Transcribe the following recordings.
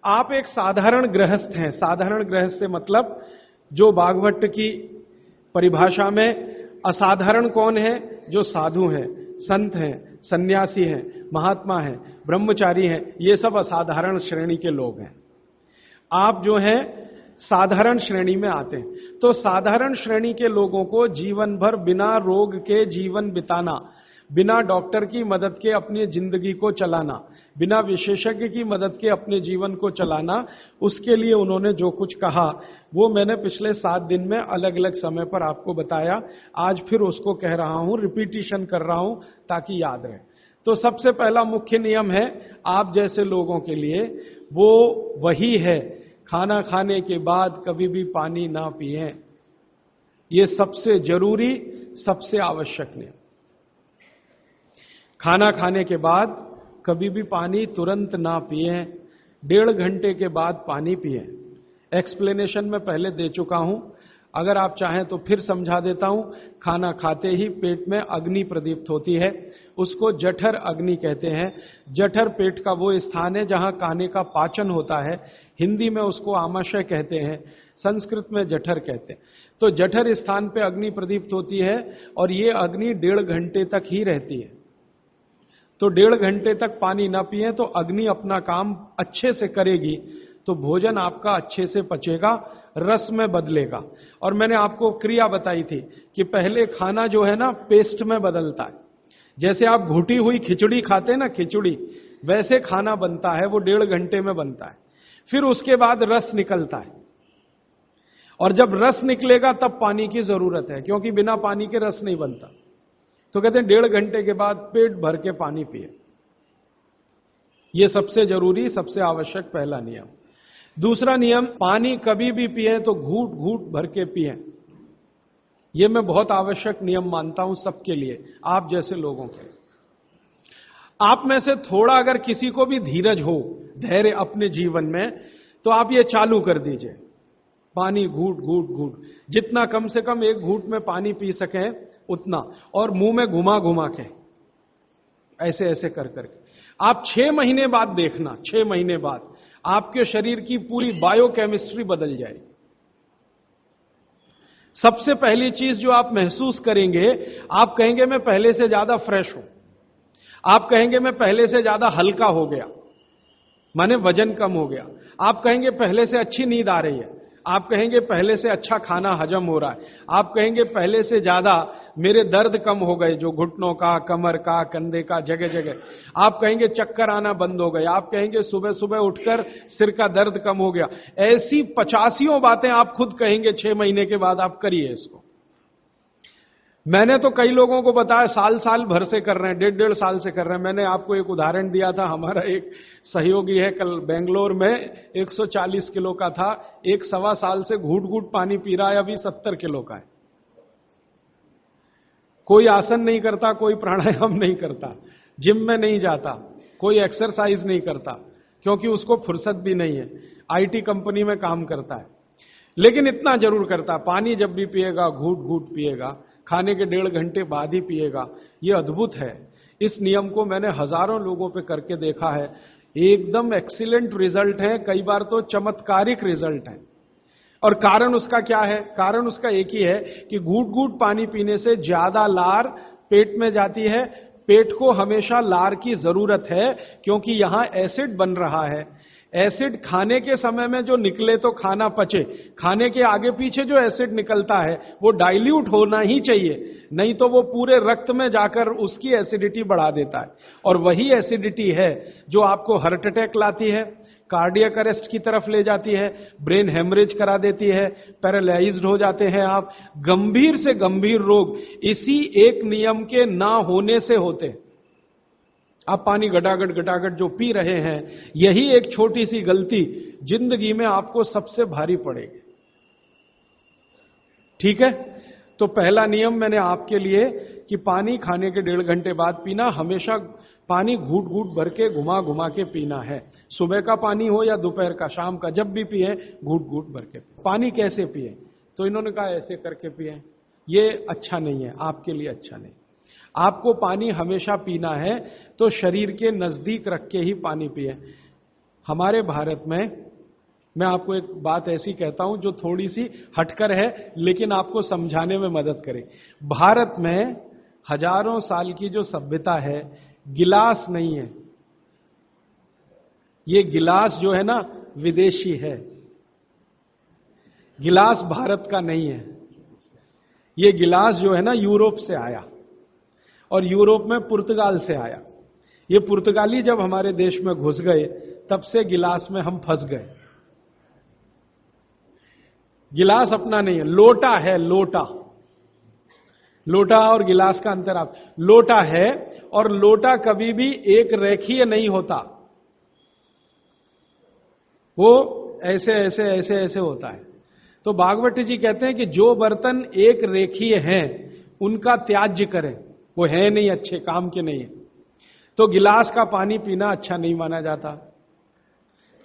आप एक साधारण गृहस्थ हैं। साधारण गृहस्थ से मतलब जो भागवत की परिभाषा में असाधारण कौन है? जो साधु हैं, संत हैं, सन्यासी हैं, महात्मा हैं, ब्रह्मचारी हैं, ये सब असाधारण श्रेणी के लोग हैं। आप जो हैं साधारण श्रेणी में आते हैं। तो साधारण श्रेणी के लोगों को जीवन भर बिना रोग के जीवन बिताना, बिना डॉक्टर की मदद के अपनी जिंदगी को चलाना, बिना विशेषज्ञ की मदद के अपने जीवन को चलाना, उसके लिए उन्होंने जो कुछ कहा वो मैंने पिछले 7 दिन में अलग अलग समय पर आपको बताया। आज फिर उसको कह रहा हूं, रिपीटिशन कर रहा हूं ताकि याद रहे। तो सबसे पहला मुख्य नियम है आप जैसे लोगों के लिए, वो वही है, खाना खाने के बाद कभी भी पानी ना पिएं। ये सबसे जरूरी, सबसे आवश्यक नियम। खाना खाने के बाद कभी भी पानी तुरंत ना पिएं, 1.5 घंटे के बाद पानी पिएं। एक्सप्लेनेशन में पहले दे चुका हूं, अगर आप चाहें तो फिर समझा देता हूं। खाना खाते ही पेट में अग्नि प्रदीप्त होती है, उसको जठर अग्नि कहते हैं। जठर पेट का वो स्थान है जहां खाने का पाचन होता है। हिंदी में उसको आमाशय कहते हैं, संस्कृत में जठर कहते हैं। तो जठर स्थान पे अग्नि प्रदीप्त होती है और ये अग्नि 1.5 घंटे तक ही रहती है। तो 1.5 घंटे तक पानी ना पिए तो अग्नि अपना काम अच्छे से करेगी, तो भोजन आपका अच्छे से पचेगा, रस में बदलेगा। और मैंने आपको क्रिया बताई थी कि पहले खाना जो है ना पेस्ट में बदलता है। जैसे आप घुटी हुई खिचड़ी खाते हैं ना, खिचड़ी, वैसे खाना बनता है, वो 1.5 घंटे में बनता है। फिर उसके बाद रस निकलता है, और जब रस निकलेगा तब पानी की जरूरत है, क्योंकि बिना पानी के रस नहीं बनता। तो कहते हैं 1.5 घंटे के बाद पेट भर के पानी पिए। यह सबसे जरूरी, सबसे आवश्यक पहला नियम। दूसरा नियम, पानी कभी भी पिए तो घूट घूट भर के पिए। यह मैं बहुत आवश्यक नियम मानता हूं सबके लिए, आप जैसे लोगों के। आप में से थोड़ा अगर किसी को भी धीरज हो, धैर्य अपने जीवन में, तो आप ये चालू कर दीजिए, पानी घूट घूट घूट, जितना कम से कम 1 घूट में पानी पी सकें उतना, और मुंह में घुमा घुमा के, ऐसे ऐसे कर करके। आप 6 महीने बाद देखना, 6 महीने बाद आपके शरीर की पूरी बायोकेमिस्ट्री बदल जाएगी। सबसे पहली चीज जो आप महसूस करेंगे, आप कहेंगे मैं पहले से ज्यादा फ्रेश हूं, आप कहेंगे मैं पहले से ज्यादा हल्का हो गया, माने वजन कम हो गया, आप कहेंगे पहले से अच्छी नींद आ रही है, आप कहेंगे पहले से अच्छा खाना हजम हो रहा है, आप कहेंगे पहले से ज्यादा मेरे दर्द कम हो गए, जो घुटनों का, कमर का, कंधे का, जगह जगह, आप कहेंगे चक्कर आना बंद हो गए, आप कहेंगे सुबह सुबह उठकर सिर का दर्द कम हो गया। ऐसी 85 बातें आप खुद कहेंगे 6 महीने के बाद। आप करिए इसको। मैंने तो कई लोगों को बताया साल साल भर से कर रहे हैं, 1.5 साल से कर रहे हैं। मैंने आपको एक उदाहरण दिया था, हमारा एक सहयोगी है, कल बेंगलोर में 140 किलो का था, 1 साल से घूट घूट पानी पी रहा है, अभी 70 किलो का है। कोई आसन नहीं करता, कोई प्राणायाम नहीं करता, जिम में नहीं जाता, कोई एक्सरसाइज नहीं करता, क्योंकि उसको फुर्सत भी नहीं है, आईटी कंपनी में काम करता है। लेकिन इतना जरूर करता, पानी जब भी पिएगा घूट घूट पिएगा, खाने के 1.5 घंटे बाद ही पिएगा। यह अद्भुत है। इस नियम को मैंने हजारों लोगों पे करके देखा है, एकदम एक्सीलेंट रिजल्ट है, कई बार तो चमत्कारिक रिजल्ट है। और कारण उसका क्या है? कारण उसका एक ही है कि घूट घूट पानी पीने से ज्यादा लार पेट में जाती है। पेट को हमेशा लार की जरूरत है, क्योंकि यहां एसिड बन रहा है। एसिड खाने के समय में जो निकले तो खाना पचे, खाने के आगे पीछे जो एसिड निकलता है वो डाइल्यूट होना ही चाहिए, नहीं तो वो पूरे रक्त में जाकर उसकी एसिडिटी बढ़ा देता है। और वही एसिडिटी है जो आपको हार्ट अटैक लाती है, कार्डियक अरेस्ट की तरफ ले जाती है, ब्रेन हेमरेज करा देती है, पैरालाइज्ड हो जाते हैं आप। गंभीर से गंभीर रोग इसी एक नियम के ना होने से होते हैं। आप पानी गटागट गटागट जो पी रहे हैं, यही एक छोटी सी गलती जिंदगी में आपको सबसे भारी पड़ेगी। ठीक है? तो पहला नियम मैंने आपके लिए कि पानी खाने के 1.5 घंटे बाद पीना, हमेशा पानी घूट घूट भर के घुमा घुमा के पीना है। सुबह का पानी हो या दोपहर का, शाम का, जब भी पिए घूट घूट भर के। पानी कैसे पिए? तो इन्होंने कहा ऐसे करके पिए। ये अच्छा नहीं है, आपके लिए अच्छा नहीं। आपको पानी हमेशा पीना है तो शरीर के नजदीक रख के ही पानी पिए। हमारे भारत में, मैं आपको एक बात ऐसी कहता हूं जो थोड़ी सी हटकर है लेकिन आपको समझाने में मदद करे। भारत में हजारों साल की जो सभ्यता है, गिलास नहीं है। ये गिलास जो है ना विदेशी है, गिलास भारत का नहीं है। ये गिलास जो है ना यूरोप से आया, और यूरोप में पुर्तगाल से आया। ये पुर्तगाली जब हमारे देश में घुस गए तब से गिलास में हम फंस गए। गिलास अपना नहीं है, लोटा है, लोटा। लोटा और गिलास का अंतर आप, लोटा है और लोटा कभी भी एक रेखीय नहीं होता, वो ऐसे ऐसे ऐसे ऐसे होता है। तो भागवत जी कहते हैं कि जो बर्तन एक रेखीय हैं उनका त्याज्य करें, वो है नहीं अच्छे, काम के नहीं है। तो गिलास का पानी पीना अच्छा नहीं माना जाता,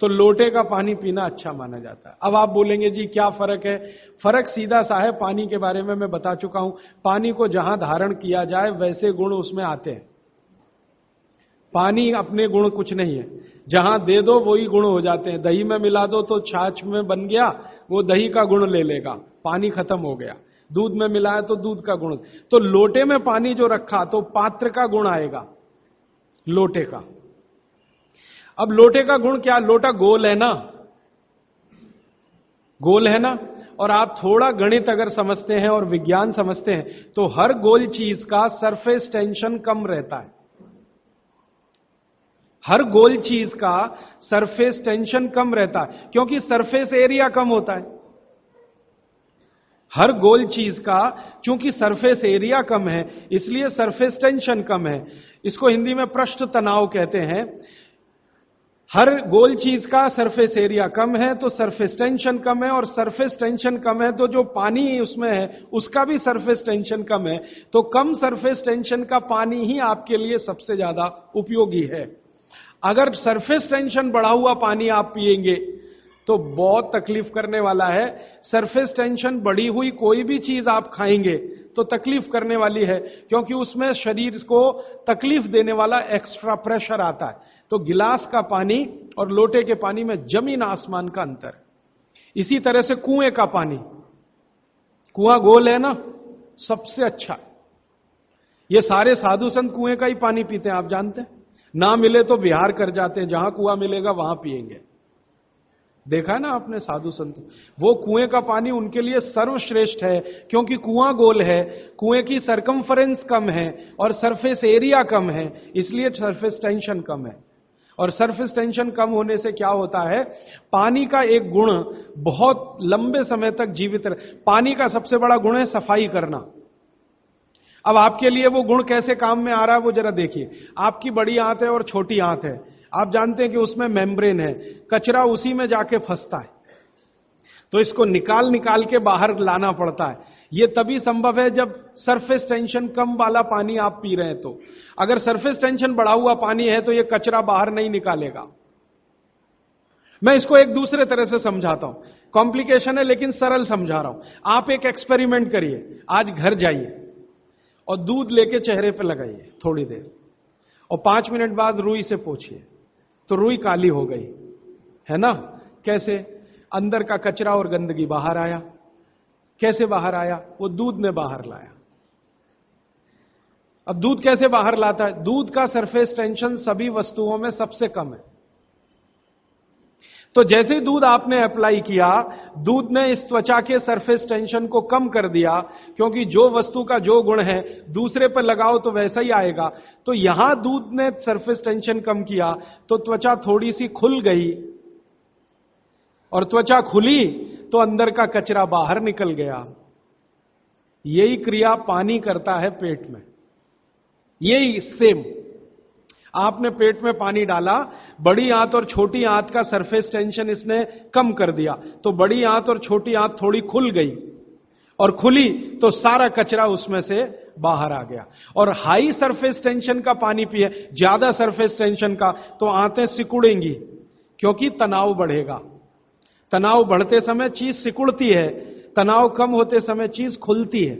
तो लोटे का पानी पीना अच्छा माना जाता है। अब आप बोलेंगे जी क्या फर्क है? फर्क सीधा सा है, पानी के बारे में मैं बता चुका हूं। पानी को जहां धारण किया जाए वैसे गुण उसमें आते हैं। पानी अपने गुण कुछ नहीं है, जहां दे दो वही गुण हो जाते हैं। दही में मिला दो तो छाछ में बन गया, वो दही का गुण ले लेगा, पानी खत्म हो गया। दूध में मिलाया तो दूध का गुण। तो लोटे में पानी जो रखा तो पात्र का गुण आएगा, लोटे का। अब लोटे का गुण क्या? लोटा गोल है ना, गोल है ना। और आप थोड़ा गणित अगर समझते हैं और विज्ञान समझते हैं तो हर गोल चीज का सरफेस टेंशन कम रहता है। हर गोल चीज का सरफेस टेंशन कम रहता है क्योंकि सरफेस एरिया कम होता है। हर गोल चीज का चूंकि सरफेस एरिया कम है इसलिए सरफेस टेंशन कम है। इसको हिंदी में पृष्ठ तनाव कहते हैं। हर गोल चीज का सरफेस एरिया कम है तो सरफेस टेंशन कम है, और सरफेस टेंशन कम है तो जो पानी उसमें है उसका भी सरफेस टेंशन कम है। तो कम सरफेस टेंशन का पानी ही आपके लिए सबसे ज्यादा उपयोगी है। अगर सरफेस टेंशन बढ़ा हुआ पानी आप पिएंगे तो बहुत तकलीफ करने वाला है। सरफेस टेंशन बढ़ी हुई कोई भी चीज आप खाएंगे तो तकलीफ करने वाली है, क्योंकि उसमें शरीर को तकलीफ देने वाला एक्स्ट्रा प्रेशर आता है। तो गिलास का पानी और लोटे के पानी में जमीन आसमान का अंतर। इसी तरह से कुएं का पानी, कुआं गोल है ना, सबसे अच्छा। ये सारे साधु संत कुएं का ही पानी पीते हैं, आप जानते हैं। ना मिले तो विहार कर जाते हैं, जहां कुआं मिलेगा वहां पिएंगे। देखा है ना आपने साधु संत, वो कुएं का पानी उनके लिए सर्वश्रेष्ठ है, क्योंकि कुआं गोल है, कुएं की सरकमफरेंस कम है और सरफेस एरिया कम है, इसलिए सरफेस टेंशन कम है। और सरफेस टेंशन कम होने से क्या होता है, पानी का एक गुण बहुत लंबे समय तक जीवित रहे। पानी का सबसे बड़ा गुण है सफाई करना। अब आपके लिए वो गुण कैसे काम में आ रहा है वो जरा देखिए। आपकी बड़ी आंत है और छोटी आंत है, आप जानते हैं कि उसमें मेम्ब्रेन है, कचरा उसी में जाके फंसता है, तो इसको निकाल निकाल के बाहर लाना पड़ता है। यह तभी संभव है जब सरफेस टेंशन कम वाला पानी आप पी रहे हैं। तो अगर सरफेस टेंशन बढ़ा हुआ पानी है तो यह कचरा बाहर नहीं निकालेगा। मैं इसको एक दूसरे तरह से समझाता हूं, कॉम्प्लिकेशन है लेकिन सरल समझा रहा हूं। आप एक एक्सपेरिमेंट करिए, आज घर जाइए और दूध लेके चेहरे पे लगाइए थोड़ी देर, और 5 मिनट बाद रुई से पोंछिए, तो रुई काली हो गई है ना। कैसे? अंदर का कचरा और गंदगी बाहर आया। कैसे बाहर आया? वो दूध ने बाहर लाया। अब दूध कैसे बाहर लाता है? दूध का सरफेस टेंशन सभी वस्तुओं में सबसे कम है। तो जैसे ही दूध आपने अप्लाई किया, दूध ने इस त्वचा के सरफेस टेंशन को कम कर दिया, क्योंकि जो वस्तु का जो गुण है दूसरे पर लगाओ तो वैसा ही आएगा। तो यहां दूध ने सरफेस टेंशन कम किया तो त्वचा थोड़ी सी खुल गई, और त्वचा खुली तो अंदर का कचरा बाहर निकल गया। यही क्रिया पानी करता है पेट में, यही सेम। आपने पेट में पानी डाला, बड़ी आंत और छोटी आंत का सरफेस टेंशन इसने कम कर दिया, तो बड़ी आंत और छोटी आंत थोड़ी खुल गई, और खुली तो सारा कचरा उसमें से बाहर आ गया। और हाई सरफेस टेंशन का पानी पिए, ज्यादा सरफेस टेंशन का, तो आंतें सिकुड़ेंगी, क्योंकि तनाव बढ़ेगा। तनाव बढ़ते समय चीज सिकुड़ती है, तनाव कम होते समय चीज खुलती है।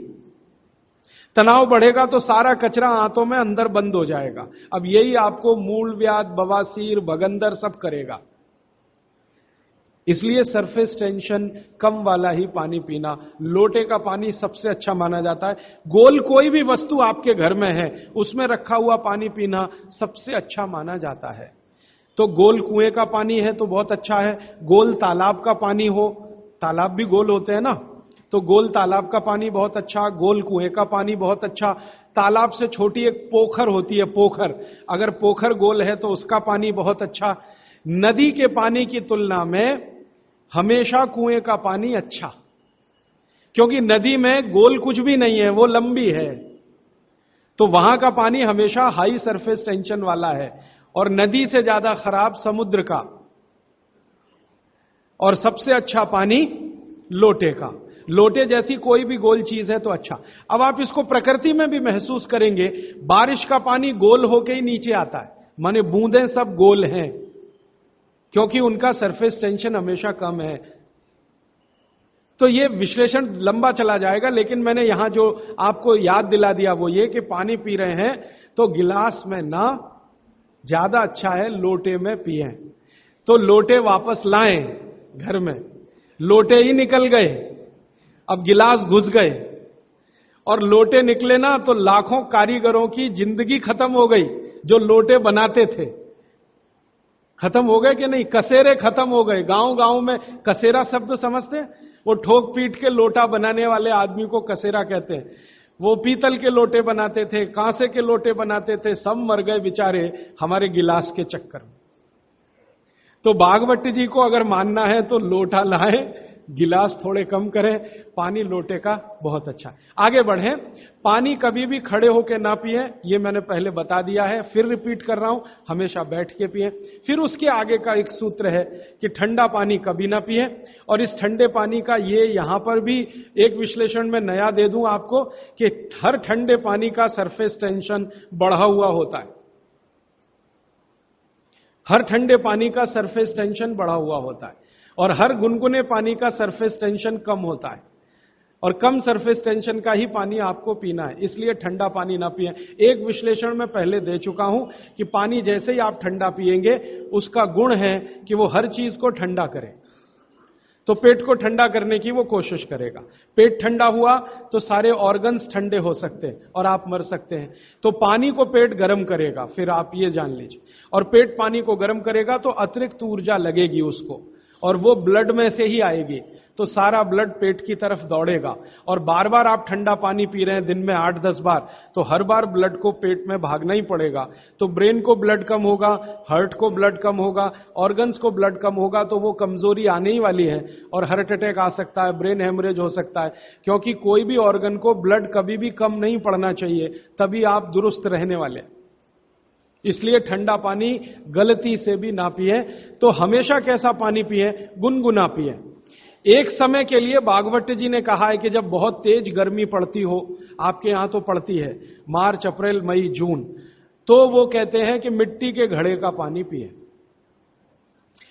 तनाव बढ़ेगा तो सारा कचरा आंतों में अंदर बंद हो जाएगा। अब यही आपको मूलव्याध, बवासीर, भगंदर सब करेगा। इसलिए सरफेस टेंशन कम वाला ही पानी पीना। लोटे का पानी सबसे अच्छा माना जाता है। गोल कोई भी वस्तु आपके घर में है उसमें रखा हुआ पानी पीना सबसे अच्छा माना जाता है। तो गोल कुएं का पानी है तो बहुत अच्छा है, गोल तालाब का पानी हो, तालाब भी गोल होते हैं ना, तो गोल तालाब का पानी बहुत अच्छा, गोल कुएं का पानी बहुत अच्छा। तालाब से छोटी एक पोखर होती है, पोखर, अगर पोखर गोल है तो उसका पानी बहुत अच्छा। नदी के पानी की तुलना में हमेशा कुएं का पानी अच्छा, क्योंकि नदी में गोल कुछ भी नहीं है, वो लंबी है, तो वहां का पानी हमेशा हाई सरफेस टेंशन वाला है। और नदी से ज्यादा खराब समुद्र का, और सबसे अच्छा पानी लोटे का। लोटे जैसी कोई भी गोल चीज है तो अच्छा। अब आप इसको प्रकृति में भी महसूस करेंगे, बारिश का पानी गोल होके ही नीचे आता है, माने बूंदें सब गोल हैं, क्योंकि उनका सरफेस टेंशन हमेशा कम है। तो ये विश्लेषण लंबा चला जाएगा, लेकिन मैंने यहां जो आपको याद दिला दिया वो ये कि पानी पी रहे हैं तो गिलास में ना, ज्यादा अच्छा है लोटे में पिएं। तो लोटे वापस लाएं घर में, लोटे ही निकल गए, अब गिलास घुस गए, और लोटे निकले ना तो लाखों कारीगरों की जिंदगी खत्म हो गई जो लोटे बनाते थे। खत्म हो गए कि नहीं? कसेरे खत्म हो गए। गांव गांव में कसेरा शब्द समझते हैं? वो ठोक पीट के लोटा बनाने वाले आदमी को कसेरा कहते हैं। वो पीतल के लोटे बनाते थे, कांसे के लोटे बनाते थे, सब मर गए बेचारे हमारे गिलास के चक्कर में। तो भागवत जी को अगर मानना है तो लोटा लाए, गिलास थोड़े कम करें, पानी लोटे का बहुत अच्छा है। आगे बढ़ें। पानी कभी भी खड़े होकर ना पिए, ये मैंने पहले बता दिया है, फिर रिपीट कर रहा हूं, हमेशा बैठ के पिए। फिर उसके आगे का एक सूत्र है कि ठंडा पानी कभी ना पिए। और इस ठंडे पानी का ये यहां पर भी एक विश्लेषण में नया दे दूं आपको कि हर ठंडे पानी का सरफेस टेंशन बढ़ा हुआ होता है। हर ठंडे पानी का सरफेस टेंशन बढ़ा हुआ होता है, और हर गुनगुने पानी का सरफेस टेंशन कम होता है, और कम सरफेस टेंशन का ही पानी आपको पीना है। इसलिए ठंडा पानी ना पिएं। एक विश्लेषण में पहले दे चुका हूं कि पानी जैसे ही आप ठंडा पिएंगे उसका गुण है कि वो हर चीज को ठंडा करे। तो पेट को ठंडा करने की वो कोशिश करेगा। पेट ठंडा हुआ तो सारे ऑर्गन्स ठंडे हो सकते हैं और आप मर सकते हैं। तो पानी को पेट गर्म करेगा, फिर आप ये जान लीजिए। और पेट पानी को गर्म करेगा तो अतिरिक्त ऊर्जा लगेगी उसको, और वो ब्लड में से ही आएगी, तो सारा ब्लड पेट की तरफ दौड़ेगा। और बार बार आप ठंडा पानी पी रहे हैं दिन में 8-10 बार, तो हर बार ब्लड को पेट में भागना ही पड़ेगा। तो ब्रेन को ब्लड कम होगा, हार्ट को ब्लड कम होगा, ऑर्गन्स को ब्लड कम होगा, तो वो कमजोरी आने ही वाली है, और हार्ट अटैक आ सकता है, ब्रेन हेमरेज हो सकता है। क्योंकि कोई भी ऑर्गन को ब्लड कभी भी कम नहीं पड़ना चाहिए, तभी आप दुरुस्त रहने वाले। इसलिए ठंडा पानी गलती से भी ना पिए। तो हमेशा कैसा पानी पिए? गुनगुना पिए। एक समय के लिए भागवत जी ने कहा है कि जब बहुत तेज गर्मी पड़ती हो, आपके यहां तो पड़ती है, मार्च, अप्रैल, मई, जून, तो वो कहते हैं कि मिट्टी के घड़े का पानी पिए।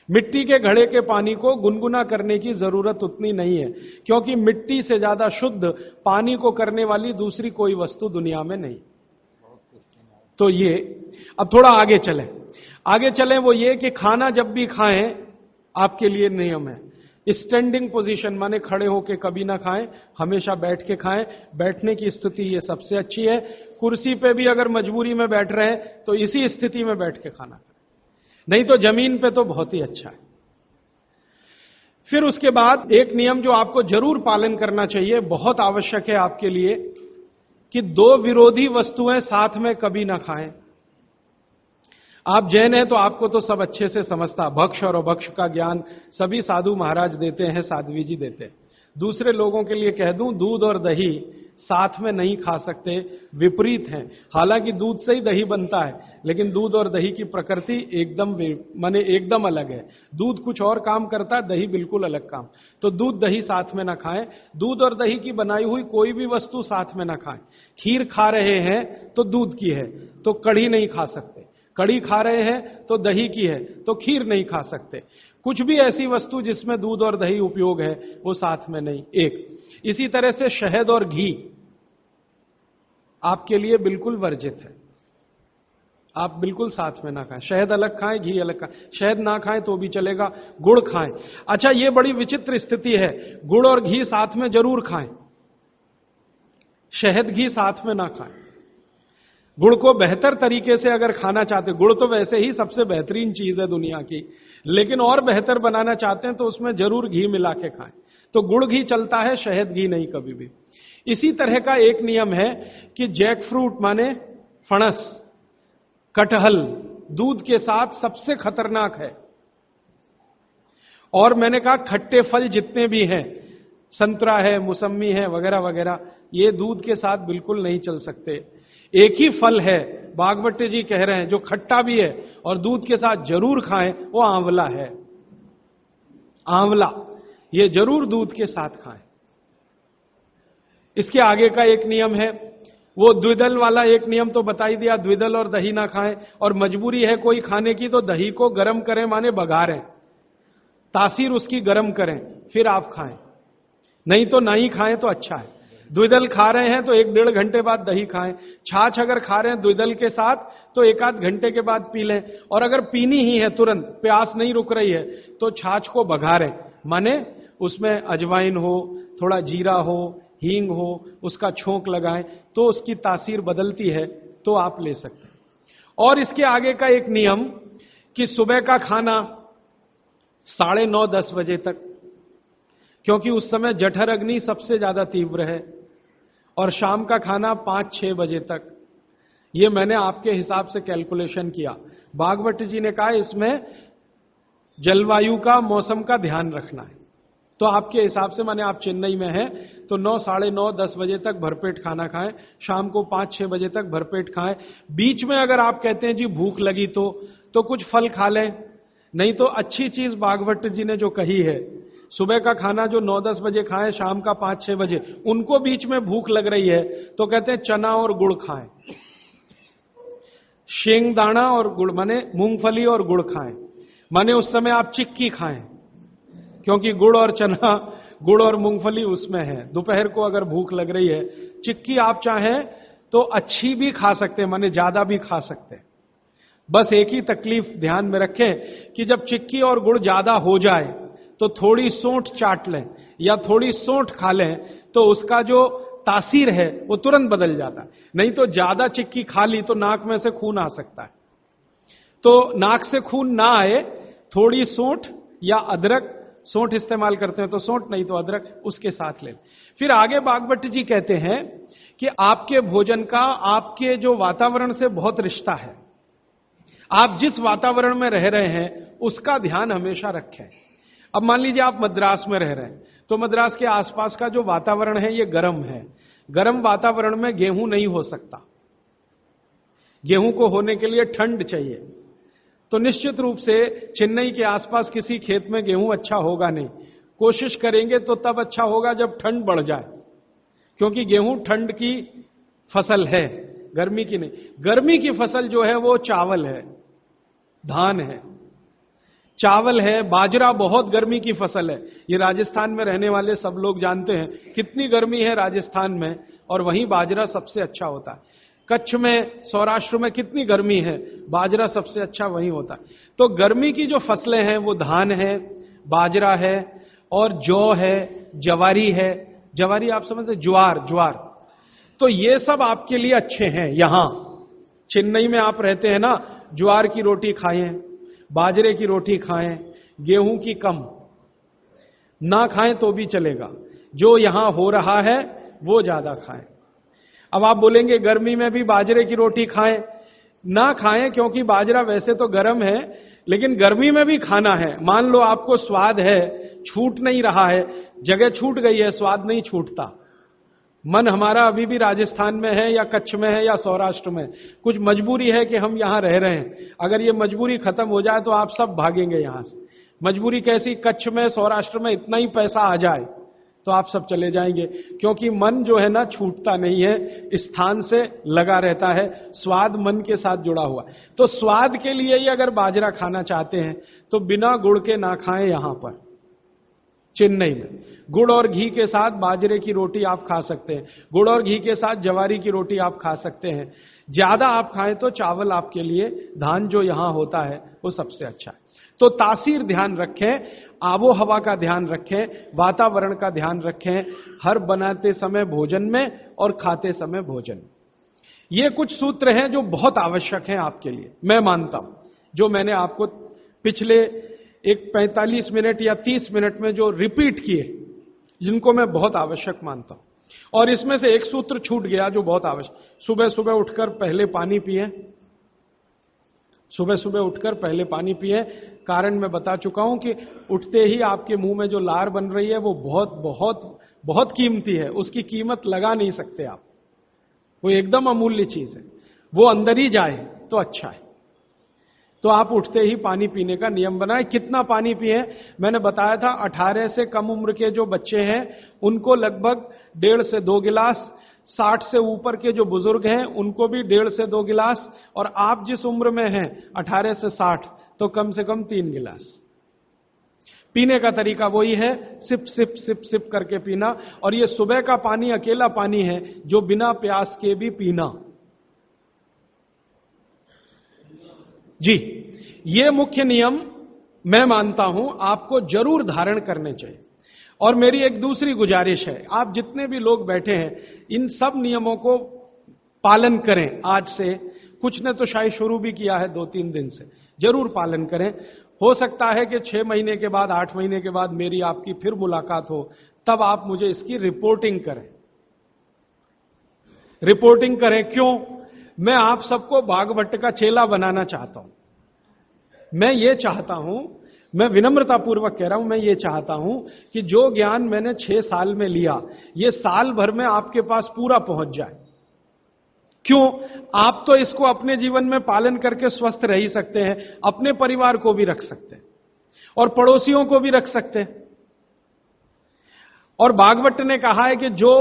मिट्टी के घड़े के पानी को गुनगुना करने की जरूरत उतनी नहीं है, क्योंकि मिट्टी से ज्यादा शुद्ध पानी को करने वाली दूसरी कोई वस्तु दुनिया में नहीं। तो ये, अब थोड़ा आगे चलें। आगे चलें वो ये कि खाना जब भी खाएं, आपके लिए नियम है, स्टैंडिंग पोजीशन, माने खड़े होके कभी ना खाएं, हमेशा बैठ के खाएं। बैठने की स्थिति ये सबसे अच्छी है। कुर्सी पे भी अगर मजबूरी में बैठ रहे हैं तो इसी स्थिति में बैठ के खाना खाएं, नहीं तो जमीन पे तो बहुत ही अच्छा है। फिर उसके बाद एक नियम जो आपको जरूर पालन करना चाहिए, बहुत आवश्यक है आपके लिए, कि दो विरोधी वस्तुएं साथ में कभी ना खाएं। आप जैन हैं तो आपको तो सब अच्छे से समझता, भक्ष और अभक्ष का ज्ञान सभी साधु महाराज देते हैं, साध्वी जी देते हैं। दूसरे लोगों के लिए कह दूं, दूध और दही साथ में नहीं खा सकते, विपरीत हैं। हालांकि दूध से ही दही बनता है, लेकिन दूध और दही की प्रकृति एकदम अलग है। दूध कुछ और काम करता है, दही बिल्कुल अलग काम। तो दूध दही साथ में ना खाएं। दूध और दही की बनाई हुई कोई भी वस्तु साथ में ना खाएं। खीर खा रहे हैं तो दूध की है, तो कढ़ी नहीं खा सकते। कढ़ी खा रहे हैं तो दही की है, तो खीर नहीं खा सकते। कुछ भी ऐसी वस्तु जिसमें दूध और दही उपयोग है वो साथ में नहीं। एक इसी तरह से शहद और घी आपके लिए बिल्कुल वर्जित है। आप बिल्कुल साथ में ना खाएं, शहद अलग खाएं, घी अलग खाएं, शहद ना खाएं तो भी चलेगा, गुड़ खाएं। अच्छा, ये बड़ी विचित्र स्थिति है, गुड़ और घी साथ में जरूर खाएं, शहद घी साथ में ना खाएं। गुड़ को बेहतर तरीके से अगर खाना चाहते, गुड़ तो वैसे ही सबसे बेहतरीन चीज है दुनिया की, लेकिन और बेहतर बनाना चाहते हैं तो उसमें जरूर घी मिला के खाएं। तो गुड़ घी चलता है, शहद घी नहीं कभी भी। इसी तरह का एक नियम है कि जैक फ्रूट माने फणस, कटहल दूध के साथ सबसे खतरनाक है। और मैंने कहा खट्टे फल जितने भी हैं, संतरा है, मौसम्मी है, वगैरह वगैरह, ये दूध के साथ बिल्कुल नहीं चल सकते। एक ही फल है, बागवती जी कह रहे हैं, जो खट्टा भी है और दूध के साथ जरूर खाएं, वो आंवला है। आंवला ये जरूर दूध के साथ खाएं। इसके आगे का एक नियम है, वो द्विदल वाला एक नियम तो बता ही दिया, द्विदल और दही ना खाएं, और मजबूरी है कोई खाने की तो दही को गर्म करें माने बघारें, तासीर उसकी गर्म करें, फिर आप खाएं, नहीं तो ना ही खाएं तो अच्छा है। द्विदल खा रहे हैं तो 1-1.5 घंटे बाद दही खाएं। छाछ अगर खा रहे हैं द्विदल के साथ तो 1-8 घंटे के बाद पी लें। और अगर पीनी ही है तुरंत, प्यास नहीं रुक रही है, तो छाछ को बघारें, माने उसमें अजवाइन हो, थोड़ा जीरा हो, हींग हो, उसका छोंक लगाएं तो उसकी तासीर बदलती है, तो आप ले सकते हैं। और इसके आगे का एक नियम कि सुबह का खाना 9:30-10 बजे तक, क्योंकि उस समय जठर अग्नि सबसे ज्यादा तीव्र है, और शाम का खाना 5-6 बजे तक। ये मैंने आपके हिसाब से कैलकुलेशन किया। भागवत जी ने कहा इसमें जलवायु का, मौसम का ध्यान रखना है, तो आपके हिसाब से, माने आप चेन्नई में हैं तो 9, 9:30, 10 बजे तक भरपेट खाना खाएं, शाम को 5-6 बजे तक भरपेट खाएं। बीच में अगर आप कहते हैं जी भूख लगी तो कुछ फल खा लें, नहीं तो अच्छी चीज भागवत जी ने जो कही है, सुबह का खाना जो 9-10 बजे खाएं, शाम का 5-6 बजे, उनको बीच में भूख लग रही है तो कहते हैं चना और गुड़ खाएं, शेंगदाना और गुड़, माने मूंगफली और गुड़ खाएं, माने उस समय आप चिक्की खाएं, क्योंकि गुड़ और चना, गुड़ और मूंगफली उसमें है। दोपहर को अगर भूख लग रही है, चिक्की आप चाहें तो अच्छी भी खा सकते हैं, माने ज्यादा भी खा सकते हैं। बस एक ही तकलीफ ध्यान में रखें कि जब चिक्की और गुड़ ज्यादा हो जाए तो थोड़ी सोंठ चाट लें या थोड़ी सोंठ खा लें, तो उसका जो तासीर है वो तुरंत बदल जाता है। नहीं तो ज्यादा चिक्की खा ली तो नाक में से खून आ सकता है। तो नाक से खून ना आए, थोड़ी सोंठ या अदरक, सोंठ इस्तेमाल करते हैं तो सोंठ, नहीं तो अदरक उसके साथ ले। फिर आगे भागवत जी कहते हैं कि आपके भोजन का आपके जो वातावरण से बहुत रिश्ता है। आप जिस वातावरण में रह रहे हैं उसका ध्यान हमेशा रखें। अब मान लीजिए आप मद्रास में रह रहे हैं, तो मद्रास के आसपास का जो वातावरण है ये गर्म है। गर्म वातावरण में गेहूं नहीं हो सकता, गेहूं को होने के लिए ठंड चाहिए। तो निश्चित रूप से चेन्नई के आसपास किसी खेत में गेहूं अच्छा होगा नहीं। कोशिश करेंगे तो तब अच्छा होगा जब ठंड बढ़ जाए, क्योंकि गेहूं ठंड की फसल है, गर्मी की नहीं। गर्मी की फसल जो है वो चावल है, धान है, चावल है, बाजरा बहुत गर्मी की फसल है। ये राजस्थान में रहने वाले सब लोग जानते हैं कितनी गर्मी है राजस्थान में, और वहीं बाजरा सबसे अच्छा होता है। कच्छ में, सौराष्ट्र में कितनी गर्मी है, बाजरा सबसे अच्छा वहीं होता है। तो गर्मी की जो फसलें हैं वो धान है, बाजरा है, और जौ है, जवारी है। जवारी आप समझते, ज्वार। तो ये सब आपके लिए अच्छे हैं। यहां चेन्नई में आप रहते हैं ना, ज्वार की रोटी खाएं, बाजरे की रोटी खाएं, गेहूं की कम, ना खाएं तो भी चलेगा। जो यहां हो रहा है वो ज्यादा खाएं। अब आप बोलेंगे गर्मी में भी बाजरे की रोटी खाएं, ना खाएं, क्योंकि बाजरा वैसे तो गर्म है, लेकिन गर्मी में भी खाना है। मान लो आपको स्वाद है, छूट नहीं रहा है, जगह छूट गई है, स्वाद नहीं छूटता। मन हमारा अभी भी राजस्थान में है या कच्छ में है या सौराष्ट्र में, कुछ मजबूरी है कि हम यहां रह रहे हैं। अगर ये मजबूरी खत्म हो जाए तो आप सब भागेंगे यहां से। मजबूरी कैसी, कच्छ में, सौराष्ट्र में इतना ही पैसा आ जाए तो आप सब चले जाएंगे, क्योंकि मन जो है ना छूटता नहीं है, स्थान से लगा रहता है, स्वाद मन के साथ जुड़ा हुआ। तो स्वाद के लिए ही अगर बाजरा खाना चाहते हैं तो बिना गुड़ के ना खाएं। यहां पर चेन्नई में गुड़ और घी के साथ बाजरे की रोटी आप खा सकते हैं, गुड़ और घी के साथ जवारी की रोटी आप खा सकते हैं। ज्यादा आप खाएं तो चावल आपके लिए, धान जो यहां होता है वो सबसे अच्छा है। तो तासीर ध्यान रखें, आबो हवा का ध्यान रखें, वातावरण का ध्यान रखें, हर बनाते समय भोजन में और खाते समय भोजन में। ये कुछ सूत्र हैं जो बहुत आवश्यक हैं आपके लिए, मैं मानता हूं, जो मैंने आपको पिछले एक 45 मिनट या 30 मिनट में जो रिपीट किए, जिनको मैं बहुत आवश्यक मानता हूं। और इसमें से एक सूत्र छूट गया जो बहुत आवश्यक, सुबह सुबह उठकर पहले पानी पिए। सुबह सुबह उठकर पहले पानी पिए। कारण मैं बता चुका हूं कि उठते ही आपके मुंह में जो लार बन रही है वो बहुत बहुत बहुत कीमती है, उसकी कीमत लगा नहीं सकते आप, वो एकदम अमूल्य चीज है, वो अंदर ही जाए तो अच्छा है। तो आप उठते ही पानी पीने का नियम बनाएं। कितना पानी पिए? मैंने बताया था 18 से कम उम्र के जो बच्चे हैं उनको लगभग 1.5 से 2 गिलास, 60 से ऊपर के जो बुजुर्ग हैं उनको भी 1.5 से 2 गिलास, और आप जिस उम्र में हैं 18 से 60 तो कम से कम 3 गिलास। पीने का तरीका वही है, सिप सिप सिप सिप करके पीना। और ये सुबह का पानी अकेला पानी है जो बिना प्यास के भी पीना। जी, ये मुख्य नियम मैं मानता हूं आपको जरूर धारण करने चाहिए। और मेरी एक दूसरी गुजारिश है, आप जितने भी लोग बैठे हैं इन सब नियमों को पालन करें। आज से कुछ ने तो शायद शुरू भी किया है 2-3 दिन से, जरूर पालन करें। हो सकता है कि 6 महीने के बाद, 8 महीने के बाद मेरी आपकी फिर मुलाकात हो, तब आप मुझे इसकी रिपोर्टिंग करें। रिपोर्टिंग करें क्यों? मैं आप सबको भागवत का चेला बनाना चाहता हूं। मैं ये चाहता हूं, मैं विनम्रतापूर्वक कह रहा हूं, मैं ये चाहता हूं कि जो ज्ञान मैंने 6 साल में लिया, ये साल भर में आपके पास पूरा पहुंच जाए। क्यों? आप तो इसको अपने जीवन में पालन करके स्वस्थ रह ही सकते हैं, अपने परिवार को भी रख सकते हैं और पड़ोसियों को भी रख सकते हैं। और भागवत ने कहा है कि जो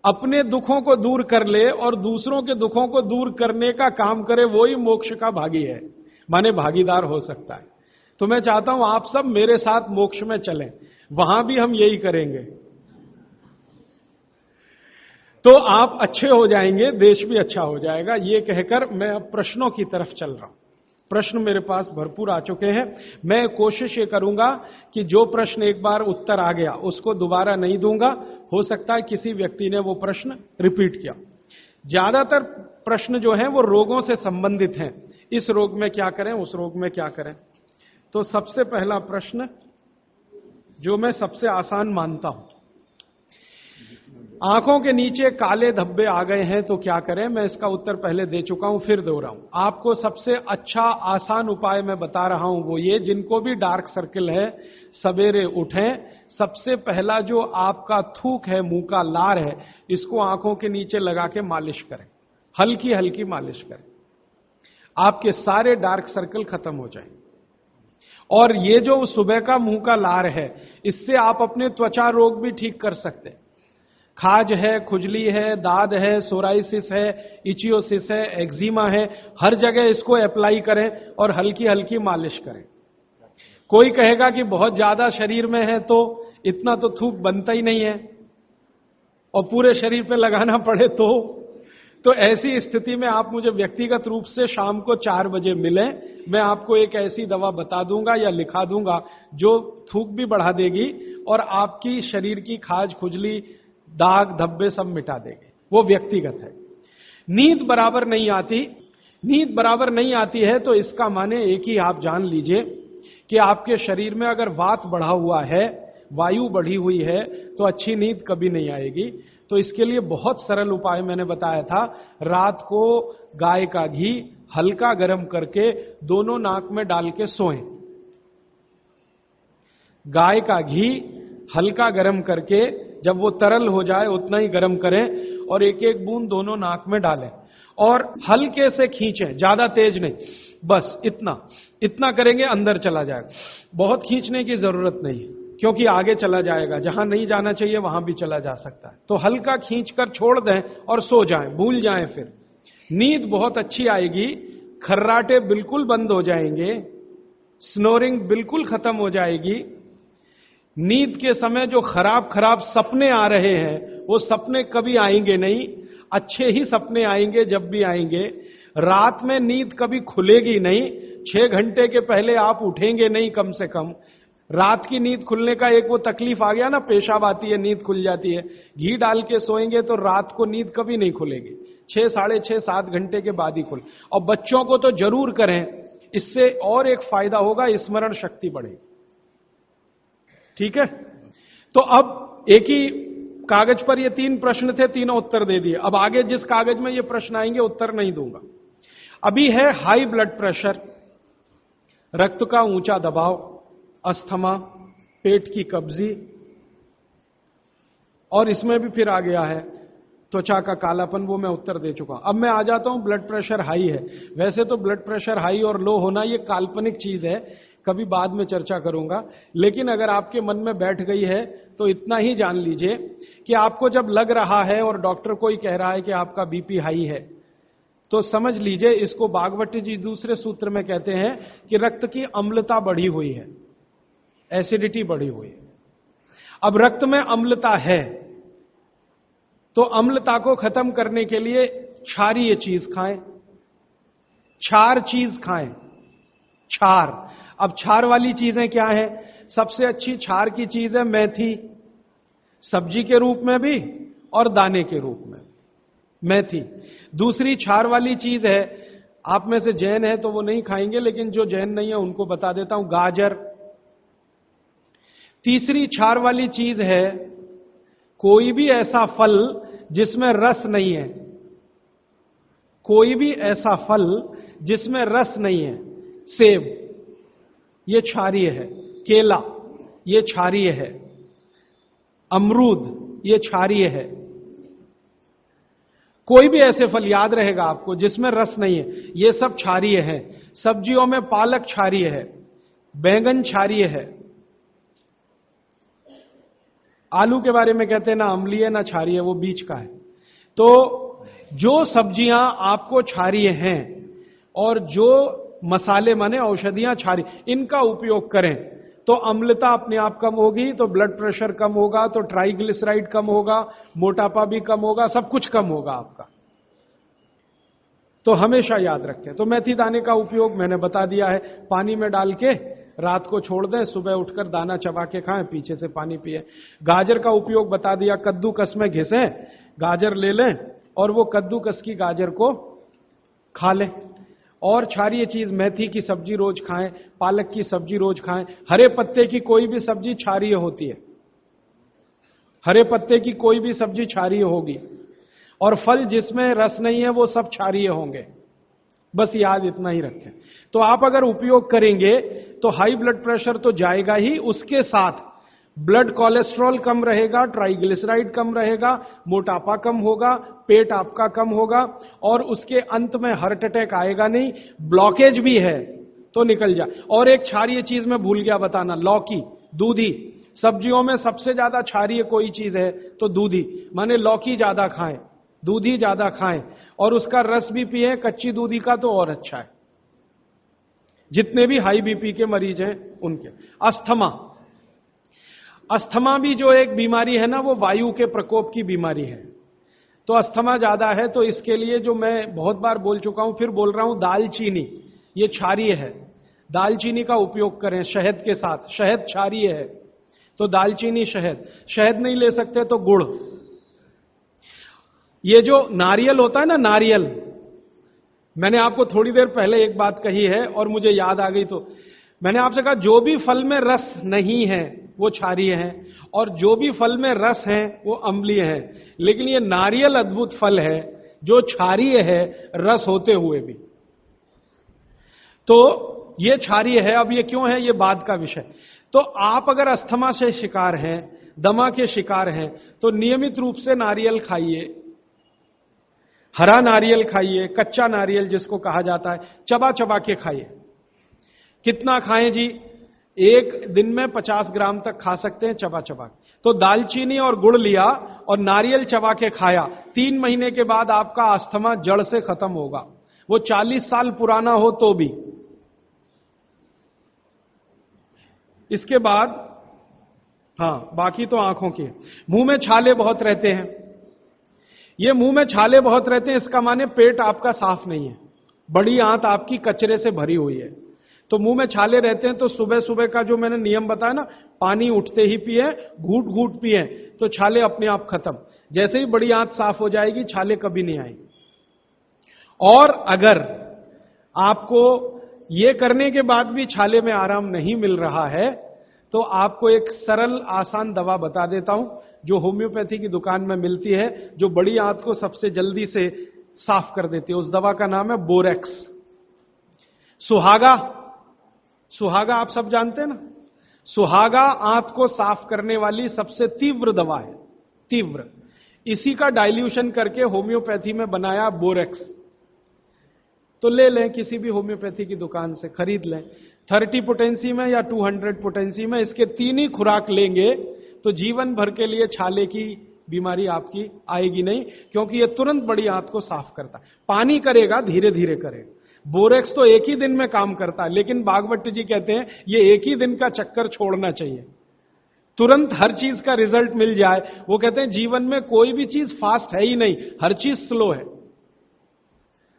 अपने दुखों को दूर कर ले और दूसरों के दुखों को दूर करने का काम करे, वो ही मोक्ष का भागी है, माने भागीदार हो सकता है। तो मैं चाहता हूं आप सब मेरे साथ मोक्ष में चलें, वहां भी हम यही करेंगे तो आप अच्छे हो जाएंगे, देश भी अच्छा हो जाएगा। ये कहकर मैं अब प्रश्नों की तरफ चल रहा हूं। प्रश्न मेरे पास भरपूर आ चुके हैं। मैं कोशिश ये करूंगा कि जो प्रश्न एक बार उत्तर आ गया उसको दोबारा नहीं दूंगा। हो सकता है किसी व्यक्ति ने वो प्रश्न रिपीट किया। ज्यादातर प्रश्न जो हैं वो रोगों से संबंधित हैं, इस रोग में क्या करें, उस रोग में क्या करें। तो सबसे पहला प्रश्न जो मैं सबसे आसान मानता हूं, आंखों के नीचे काले धब्बे आ गए हैं तो क्या करें। मैं इसका उत्तर पहले दे चुका हूं, फिर दोहराऊं। आपको सबसे अच्छा आसान उपाय मैं बता रहा हूं, वो ये, जिनको भी डार्क सर्किल है सवेरे उठें, सबसे पहला जो आपका थूक है, मुंह का लार है, इसको आंखों के नीचे लगा के मालिश करें, हल्की हल्की मालिश करें। आपके सारे डार्क सर्कल खत्म हो जाएंगे। और ये जो सुबह का मुंह का लार है, इससे आप अपने त्वचा रोग भी ठीक कर सकते हैं। खाज है, खुजली है, दाद है, सोराइसिस है, इचियोसिस है, एक्जिमा है, हर जगह इसको अप्लाई करें और हल्की हल्की मालिश करें। कोई कहेगा कि बहुत ज्यादा शरीर में है तो इतना तो थूक बनता ही नहीं है और पूरे शरीर पे लगाना पड़े तो ऐसी स्थिति में आप मुझे व्यक्तिगत रूप से शाम को 4 बजे मिलें। मैं आपको एक ऐसी दवा बता दूंगा या लिखा दूंगा जो थूक भी बढ़ा देगी और आपकी शरीर की खाज, खुजली, दाग, धब्बे सब मिटा देंगे। वो व्यक्तिगत है। नींद बराबर नहीं आती, नींद बराबर नहीं आती है तो इसका माने एक ही आप जान लीजिए कि आपके शरीर में अगर वात बढ़ा हुआ है, वायु बढ़ी हुई है, तो अच्छी नींद कभी नहीं आएगी। तो इसके लिए बहुत सरल उपाय मैंने बताया था। रात को गाय का घी हल्का गर्म करके दोनों नाक में डाल के सोएं। गाय का घी हल्का गर्म करके, जब वो तरल हो जाए उतना ही गर्म करें और एक एक बूंद दोनों नाक में डालें और हल्के से खींचें, ज्यादा तेज नहीं, बस इतना करेंगे अंदर चला जाएगा। बहुत खींचने की जरूरत नहीं, क्योंकि आगे चला जाएगा, जहां नहीं जाना चाहिए वहां भी चला जा सकता है। तो हल्का खींचकर छोड़ दें और सो जाएं, भूल जाएं। फिर नींद बहुत अच्छी आएगी, खर्राटे बिल्कुल बंद हो जाएंगे, स्नोरिंग बिल्कुल खत्म हो जाएगी। नींद के समय जो खराब सपने आ रहे हैं वो सपने कभी आएंगे नहीं। अच्छे ही सपने आएंगे जब भी आएंगे। रात में नींद कभी खुलेगी नहीं, 6 घंटे के पहले आप उठेंगे नहीं कम से कम। रात की नींद खुलने का एक वो तकलीफ आ गया ना, पेशाब आती है, नींद खुल जाती है। घी डाल के सोएंगे तो रात को नींद कभी नहीं खुलेगी, 6, साढ़े 6, 7 घंटे के बाद ही खुले। और बच्चों को तो जरूर करें, इससे और एक फायदा होगा, स्मरण शक्ति बढ़ेगी। ठीक है, तो अब एक ही कागज पर ये 3 प्रश्न थे, तीनों उत्तर दे दिए। अब आगे जिस कागज में ये प्रश्न आएंगे उत्तर नहीं दूंगा। अभी है हाई ब्लड प्रेशर, रक्त का ऊंचा दबाव, अस्थमा, पेट की कब्जी, और इसमें भी फिर आ गया है त्वचा का कालापन, वो मैं उत्तर दे चुका हूं। अब मैं आ जाता हूं, ब्लड प्रेशर हाई है। वैसे तो ब्लड प्रेशर हाई और लो होना ये काल्पनिक चीज है, कभी बाद में चर्चा करूंगा, लेकिन अगर आपके मन में बैठ गई है तो इतना ही जान लीजिए कि आपको जब लग रहा है और डॉक्टर कोई कह रहा है कि आपका बीपी हाई है, तो समझ लीजिए इसको बागवती जी दूसरे सूत्र में कहते हैं कि रक्त की अम्लता बढ़ी हुई है, एसिडिटी बढ़ी हुई है। अब रक्त में अम्लता है तो अम्लता को खत्म करने के लिए क्षारीय चीज खाएं, क्षार चीज खाएं, क्षार। अब क्षार वाली चीजें क्या है? सबसे अच्छी क्षार की चीज है मेथी, सब्जी के रूप में भी और दाने के रूप में मेथी। दूसरी क्षार वाली चीज है, आप में से जैन है तो वो नहीं खाएंगे, लेकिन जो जैन नहीं है उनको बता देता हूं, गाजर। तीसरी क्षार वाली चीज है कोई भी ऐसा फल जिसमें रस नहीं है, कोई भी ऐसा फल जिसमें रस नहीं है। सेब ये क्षारीय है, केला ये क्षारीय है, अमरूद ये क्षारीय है। कोई भी ऐसे फल याद रहेगा आपको जिसमें रस नहीं है, ये सब क्षारीय है। सब्जियों में पालक क्षारीय है, बैंगन क्षारीय है। आलू के बारे में कहते हैं ना अम्लीय ना क्षारीय, वो बीच का है। तो जो सब्जियां आपको क्षारीय हैं और जो मसाले माने औषधियां क्षारीय, इनका उपयोग करें तो अम्लता अपने आप कम होगी, तो ब्लड प्रेशर कम होगा, तो ट्राइग्लिसराइड कम होगा, मोटापा भी कम होगा, सब कुछ कम होगा आपका। तो हमेशा याद रखें। तो मेथी दाने का उपयोग मैंने बता दिया है, पानी में डाल के रात को छोड़ दें, सुबह उठकर दाना चबा के खाएं, पीछे से पानी पिए। गाजर का उपयोग बता दिया, कद्दूकस में घिसें, गाजर ले लें और वो कद्दूकस की गाजर को खा लें। और क्षारीय चीज मेथी की सब्जी रोज खाएं, पालक की सब्जी रोज खाएं। हरे पत्ते की कोई भी सब्जी क्षारीय होती है, हरे पत्ते की कोई भी सब्जी क्षारीय होगी, और फल जिसमें रस नहीं है वो सब क्षारीय होंगे। बस याद इतना ही रखें। तो आप अगर उपयोग करेंगे तो हाई ब्लड प्रेशर तो जाएगा ही, उसके साथ ब्लड कोलेस्ट्रॉल कम रहेगा, ट्राइग्लिसराइड कम रहेगा, मोटापा कम होगा, पेट आपका कम होगा, और उसके अंत में हार्ट अटैक आएगा नहीं। ब्लॉकेज भी है तो निकल जाए। और एक क्षारीय चीज मैं भूल गया बताना, लौकी, दूधी। सब्जियों में सबसे ज्यादा क्षारीय कोई चीज है तो दूधी, माने लौकी ज्यादा खाएं, दूधी ज्यादा खाएं, और उसका रस भी पिए, कच्ची दूधी का तो और अच्छा है। जितने भी हाई बीपी के मरीज हैं उनके। अस्थमा, अस्थमा भी जो एक बीमारी है ना, वो वायु के प्रकोप की बीमारी है। तो अस्थमा ज्यादा है तो इसके लिए जो मैं बहुत बार बोल चुका हूं, फिर बोल रहा हूं, दालचीनी ये क्षारीय है, दालचीनी का उपयोग करें शहद के साथ। शहद क्षारीय है तो दालचीनी, शहद। शहद नहीं ले सकते तो गुड़। ये जो नारियल होता है ना, नारियल, मैंने आपको थोड़ी देर पहले एक बात कही है और मुझे याद आ गई, तो मैंने आपसे कहा जो भी फल में रस नहीं है वो क्षारीय है, और जो भी फल में रस है वो अम्लीय है। लेकिन ये नारियल अद्भुत फल है जो क्षारीय है रस होते हुए भी। तो ये क्षारीय है। अब ये क्यों है, ये बाद का विषय। तो आप अगर अस्थमा से शिकार हैं, दमा के शिकार हैं, तो नियमित रूप से नारियल खाइए, हरा नारियल खाइए, कच्चा नारियल जिसको कहा जाता है, चबा चबा के खाइए। कितना खाएं जी? एक दिन में 50 ग्राम तक खा सकते हैं चबा चबा। तो दालचीनी और गुड़ लिया और नारियल चबा के खाया, 3 महीने के बाद आपका अस्थमा जड़ से खत्म होगा, वो 40 साल पुराना हो तो भी। इसके बाद बाकी तो आंखों के, मुंह में छाले बहुत रहते हैं, ये मुंह में छाले बहुत रहते हैं, इसका माने पेट आपका साफ नहीं है, बड़ी आंत आपकी कचरे से भरी हुई है। तो मुंह में छाले रहते हैं तो सुबह सुबह का जो मैंने नियम बताया ना, पानी उठते ही पिए, घूट घूट पिए, तो छाले अपने आप खत्म। जैसे ही बड़ी आंत साफ हो जाएगी, छाले कभी नहीं आएंगे। और अगर आपको ये करने के बाद भी छाले में आराम नहीं मिल रहा है, तो आपको एक सरल आसान दवा बता देता हूं, जो होम्योपैथी की दुकान में मिलती है, जो बड़ी आंत को सबसे जल्दी से साफ कर देती है। उस दवा का नाम है बोरेक्स। सुहागा, सुहागा आप सब जानते हैं ना, सुहागा आंत को साफ करने वाली सबसे तीव्र दवा है, तीव्र। इसी का डाइल्यूशन करके होम्योपैथी में बनाया बोरेक्स। तो ले लें, किसी भी होम्योपैथी की दुकान से खरीद लें, 30 पोटेंसी में या 200 पोटेंसी में। इसके 3 ही खुराक लेंगे तो जीवन भर के लिए छाले की बीमारी आपकी आएगी नहीं, क्योंकि यह तुरंत बड़ी आंत को साफ करता है। पानी करेगा, धीरे धीरे करेगा। बोरेक्स तो एक ही दिन में काम करता है, लेकिन भागवत जी कहते हैं ये एक ही दिन का चक्कर छोड़ना चाहिए, तुरंत हर चीज का रिजल्ट मिल जाए। वो कहते हैं जीवन में कोई भी चीज फास्ट है ही नहीं, हर चीज स्लो है।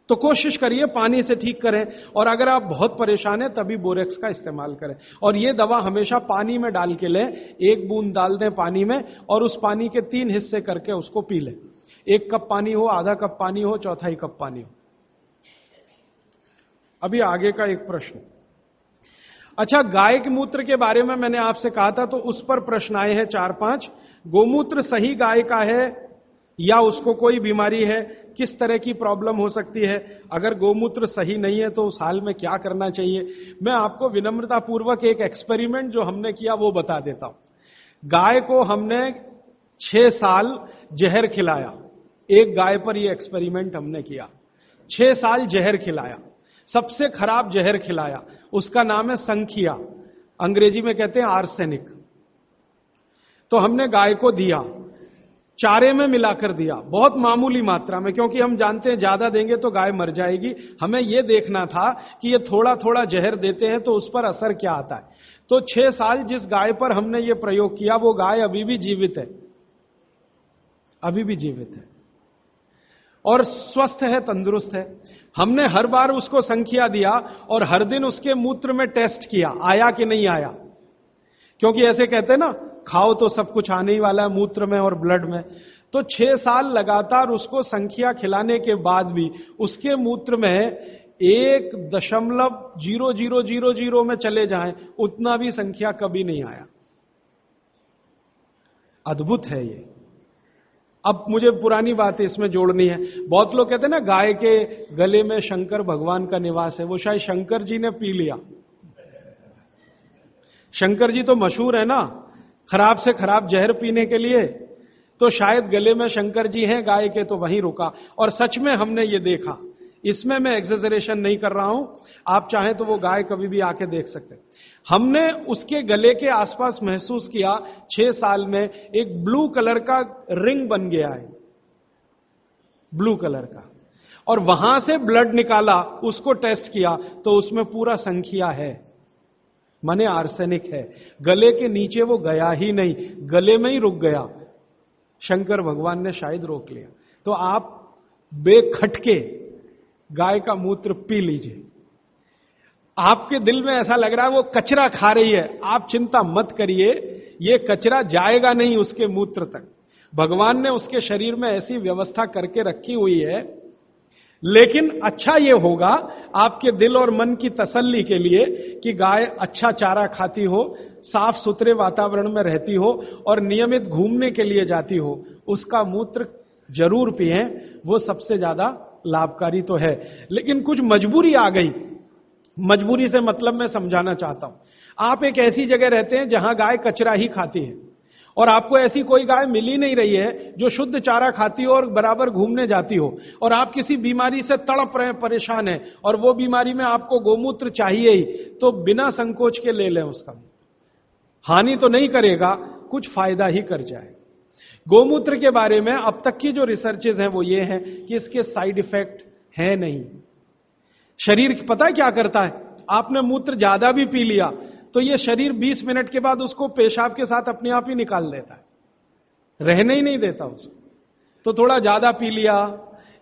तो कोशिश करिए पानी से ठीक करें, और अगर आप बहुत परेशान हैं तभी बोरेक्स का इस्तेमाल करें। और यह दवा हमेशा पानी में डाल के लें, 1 बूंद डाल दें पानी में, और उस पानी के 3 हिस्से करके उसको पी लें। 1 कप पानी हो, आधा कप पानी हो, 1/4 कप पानी हो। अभी आगे का एक प्रश्न। अच्छा, गाय के मूत्र के बारे में मैंने आपसे कहा था, तो उस पर प्रश्न आए हैं 4-5। गोमूत्र सही गाय का है या उसको कोई बीमारी है, किस तरह की प्रॉब्लम हो सकती है, अगर गोमूत्र सही नहीं है तो उस हाल में क्या करना चाहिए। मैं आपको विनम्रतापूर्वक एक एक्सपेरिमेंट जो हमने किया वो बता देता हूं। गाय को हमने 6 साल जहर खिलाया, एक गाय पर यह एक्सपेरिमेंट हमने किया। 6 साल जहर खिलाया, सबसे खराब जहर खिलाया, उसका नाम है संखिया, अंग्रेजी में कहते हैं आर्सेनिक। तो हमने गाय को दिया, चारे में मिलाकर दिया, बहुत मामूली मात्रा में, क्योंकि हम जानते हैं ज्यादा देंगे तो गाय मर जाएगी। हमें यह देखना था कि ये थोड़ा थोड़ा जहर देते हैं तो उस पर असर क्या आता है। तो 6 साल जिस गाय पर हमने ये प्रयोग किया, वो गाय अभी भी जीवित है, अभी भी जीवित है और स्वस्थ है, तंदुरुस्त है। हमने हर बार उसको संख्या दिया और हर दिन उसके मूत्र में टेस्ट किया, आया कि नहीं आया। क्योंकि ऐसे कहते हैं ना, खाओ तो सब कुछ आने ही वाला है मूत्र में और ब्लड में। तो 6 साल लगातार उसको संख्या खिलाने के बाद भी उसके मूत्र में 1.0000 में चले जाएं, उतना भी संख्या कभी नहीं आया। अद्भुत है ये। अब मुझे पुरानी बात इसमें जोड़नी है। बहुत लोग कहते हैं ना, गाय के गले में शंकर भगवान का निवास है। वो शायद शंकर जी ने पी लिया। शंकर जी तो मशहूर है ना खराब से खराब जहर पीने के लिए, तो शायद गले में शंकर जी हैं गाय के, तो वहीं रुका। और सच में हमने ये देखा, इसमें मैं एक्सेजरेशन नहीं कर रहा हूं, आप चाहें तो वो गाय कभी भी आके देख सकते हैं। हमने उसके गले के आसपास महसूस किया 6 साल में एक ब्लू कलर का रिंग बन गया है, ब्लू कलर का, और वहां से ब्लड निकाला, उसको टेस्ट किया तो उसमें पूरा संख्या है, माने आर्सेनिक है। गले के नीचे वो गया ही नहीं, गले में ही रुक गया। शंकर भगवान ने शायद रोक लिया। तो आप बेखटके गाय का मूत्र पी लीजिए। आपके दिल में ऐसा लग रहा है वो कचरा खा रही है, आप चिंता मत करिए, ये कचरा जाएगा नहीं उसके मूत्र तक। भगवान ने उसके शरीर में ऐसी व्यवस्था करके रखी हुई है। लेकिन अच्छा ये होगा आपके दिल और मन की तसल्ली के लिए कि गाय अच्छा चारा खाती हो, साफ सुथरे वातावरण में रहती हो और नियमित घूमने के लिए जाती हो, उसका मूत्र जरूर पिएं, वो सबसे ज्यादा लाभकारी तो है। लेकिन कुछ मजबूरी आ गई, मजबूरी से मतलब मैं समझाना चाहता हूं। आप एक ऐसी जगह रहते हैं जहां गाय कचरा ही खाती है और आपको ऐसी कोई गाय मिल ही नहीं रही है जो शुद्ध चारा खाती हो और बराबर घूमने जाती हो, और आप किसी बीमारी से तड़प रहे हैं, परेशान हैं, और वो बीमारी में आपको गोमूत्र चाहिए ही, तो बिना संकोच के ले लें। उसका हानि तो नहीं करेगा, कुछ फायदा ही कर जाए। गोमूत्र के बारे में अब तक की जो रिसर्चेज हैं वो ये हैं कि इसके साइड इफेक्ट है नहीं। शरीर पता है क्या करता है, आपने मूत्र ज्यादा भी पी लिया तो ये शरीर 20 मिनट के बाद उसको पेशाब के साथ अपने आप ही निकाल देता है, रहने ही नहीं देता उसको। तो थोड़ा ज्यादा पी लिया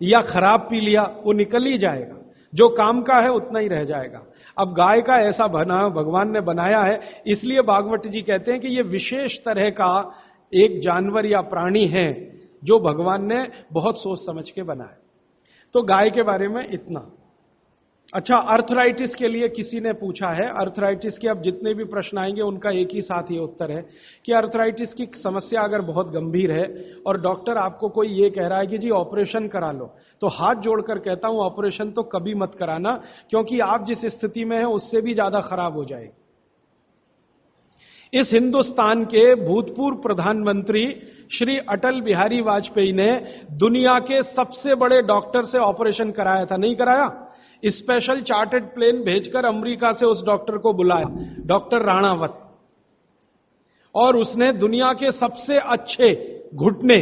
या खराब पी लिया, वो निकल ही जाएगा, जो काम का है उतना ही रह जाएगा। अब गाय का ऐसा बना भगवान ने बनाया है, इसलिए भागवत जी कहते हैं कि ये विशेष तरह का एक जानवर या प्राणी है जो भगवान ने बहुत सोच समझ के बनाया। तो गाय के बारे में इतना। अच्छा, अर्थराइटिस के लिए किसी ने पूछा है, अर्थराइटिस के अब जितने भी प्रश्न आएंगे उनका एक ही साथ ही उत्तर है कि अर्थराइटिस की समस्या अगर बहुत गंभीर है और डॉक्टर आपको कोई ये कह रहा है कि जी ऑपरेशन करा लो, तो हाथ जोड़कर कहता हूं ऑपरेशन तो कभी मत कराना, क्योंकि आप जिस स्थिति में हैं उससे भी ज्यादा खराब हो जाएगी। इस हिंदुस्तान के भूतपूर्व प्रधानमंत्री श्री अटल बिहारी वाजपेयी ने दुनिया के सबसे बड़े डॉक्टर से ऑपरेशन कराया था, नहीं कराया? स्पेशल चार्टर्ड प्लेन भेजकर अमेरिका से उस डॉक्टर को बुलाया, डॉक्टर राणावत, और उसने दुनिया के सबसे अच्छे घुटने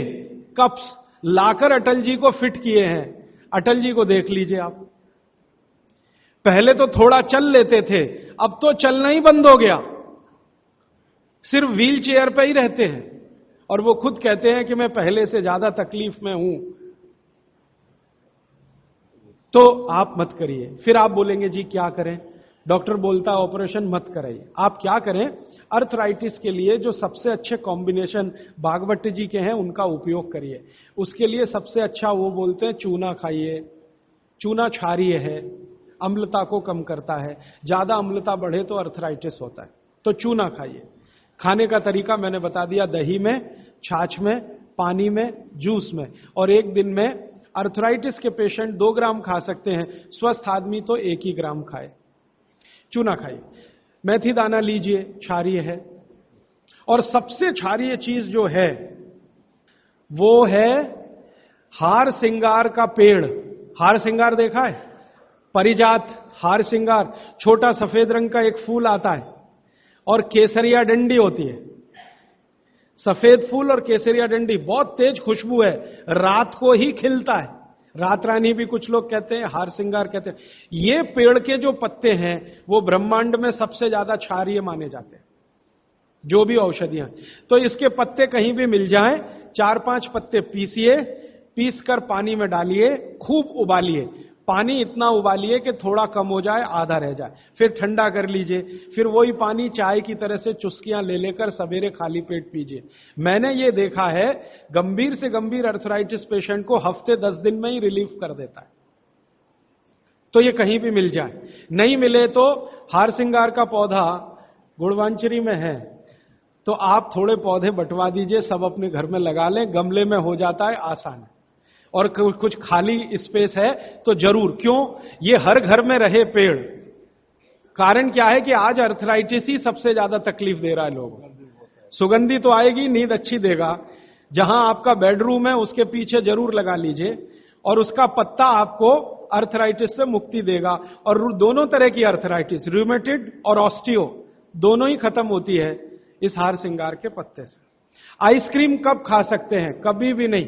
कप्स लाकर अटल जी को फिट किए हैं। अटल जी को देख लीजिए आप, पहले तो थोड़ा चल लेते थे, अब तो चलना ही बंद हो गया, सिर्फ व्हील चेयर पे ही रहते हैं, और वो खुद कहते हैं कि मैं पहले से ज्यादा तकलीफ में हूं। तो आप मत करिए। फिर आप बोलेंगे जी क्या करें, डॉक्टर बोलता है ऑपरेशन मत कराइए। आप क्या करें, अर्थराइटिस के लिए जो सबसे अच्छे कॉम्बिनेशन भागवत जी के हैं उनका उपयोग करिए। उसके लिए सबसे अच्छा वो बोलते हैं चूना खाइए, चूना क्षारीय है, अम्लता को कम करता है, ज्यादा अम्लता बढ़े तो अर्थराइटिस होता है, तो चूना खाइए। खाने का तरीका मैंने बता दिया, दही में, छाछ में, पानी में, जूस में, और एक दिन में अर्थराइटिस के पेशेंट 2 ग्राम खा सकते हैं, स्वस्थ आदमी तो 1 ही ग्राम खाए। चूना खाइए, मेथी दाना लीजिए, क्षारीय है, और सबसे क्षारीय चीज जो है वो है हार सिंगार का पेड़। हार सिंगार देखा है? परिजात हार सिंगार, छोटा सफेद रंग का एक फूल आता है और केसरिया डंडी होती है। सफेद फूल और केसरिया डंडी, बहुत तेज खुशबू है, रात को ही खिलता है, रात रानी भी कुछ लोग कहते हैं, हार सिंगार कहते हैं। ये पेड़ के जो पत्ते हैं वो ब्रह्मांड में सबसे ज्यादा क्षारीय माने जाते हैं, जो भी औषधियां। तो इसके पत्ते कहीं भी मिल जाएं, 4-5 पत्ते पीसिए, पीस कर पानी में डालिए, खूब उबालिए, पानी इतना उबालिए कि थोड़ा कम हो जाए, आधा रह जाए, फिर ठंडा कर लीजिए, फिर वही पानी चाय की तरह से चुस्कियां ले लेकर सवेरे खाली पेट पीजिए। मैंने ये देखा है, गंभीर से गंभीर अर्थराइटिस पेशेंट को हफ्ते 10 दिन में ही रिलीफ कर देता है। तो ये कहीं भी मिल जाए, नहीं मिले तो हार सिंगार का पौधा गुड़वांचरी में है, तो आप थोड़े पौधे बंटवा दीजिए, सब अपने घर में लगा लें, गमले में हो जाता है आसान। और कुछ खाली स्पेस है तो जरूर, क्यों, ये हर घर में रहे पेड़। कारण क्या है कि आज अर्थराइटिस ही सबसे ज्यादा तकलीफ दे रहा है लोगों को। सुगंधी तो आएगी, नींद अच्छी देगा, जहां आपका बेडरूम है उसके पीछे जरूर लगा लीजिए, और उसका पत्ता आपको अर्थराइटिस से मुक्ति देगा। और दोनों तरह की अर्थराइटिस, रूमेटिड और ऑस्टियो, दोनों ही खत्म होती है इस हार सिंगार के पत्ते से। आइसक्रीम कब खा सकते हैं? कभी भी नहीं,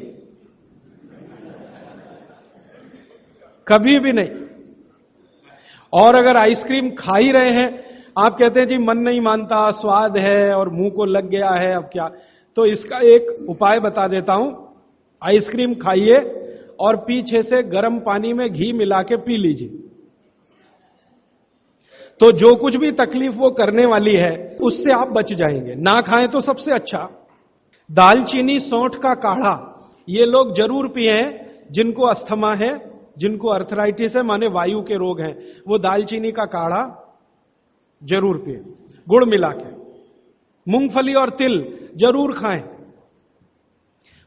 कभी भी नहीं। और अगर आइसक्रीम खा ही रहे हैं, आप कहते हैं जी मन नहीं मानता, स्वाद है और मुंह को लग गया है, अब क्या, तो इसका एक उपाय बता देता हूं। आइसक्रीम खाइए और पीछे से गर्म पानी में घी मिला के पी लीजिए, तो जो कुछ भी तकलीफ वो करने वाली है उससे आप बच जाएंगे। ना खाएं तो सबसे अच्छा। दालचीनी सौंठ का काढ़ा ये लोग जरूर पिए, जिनको अस्थमा है, जिनको अर्थराइटिस है, माने वायु के रोग हैं, वो दालचीनी का काढ़ा जरूर पिए, गुड़ मिला के। मूंगफली और तिल जरूर खाएं,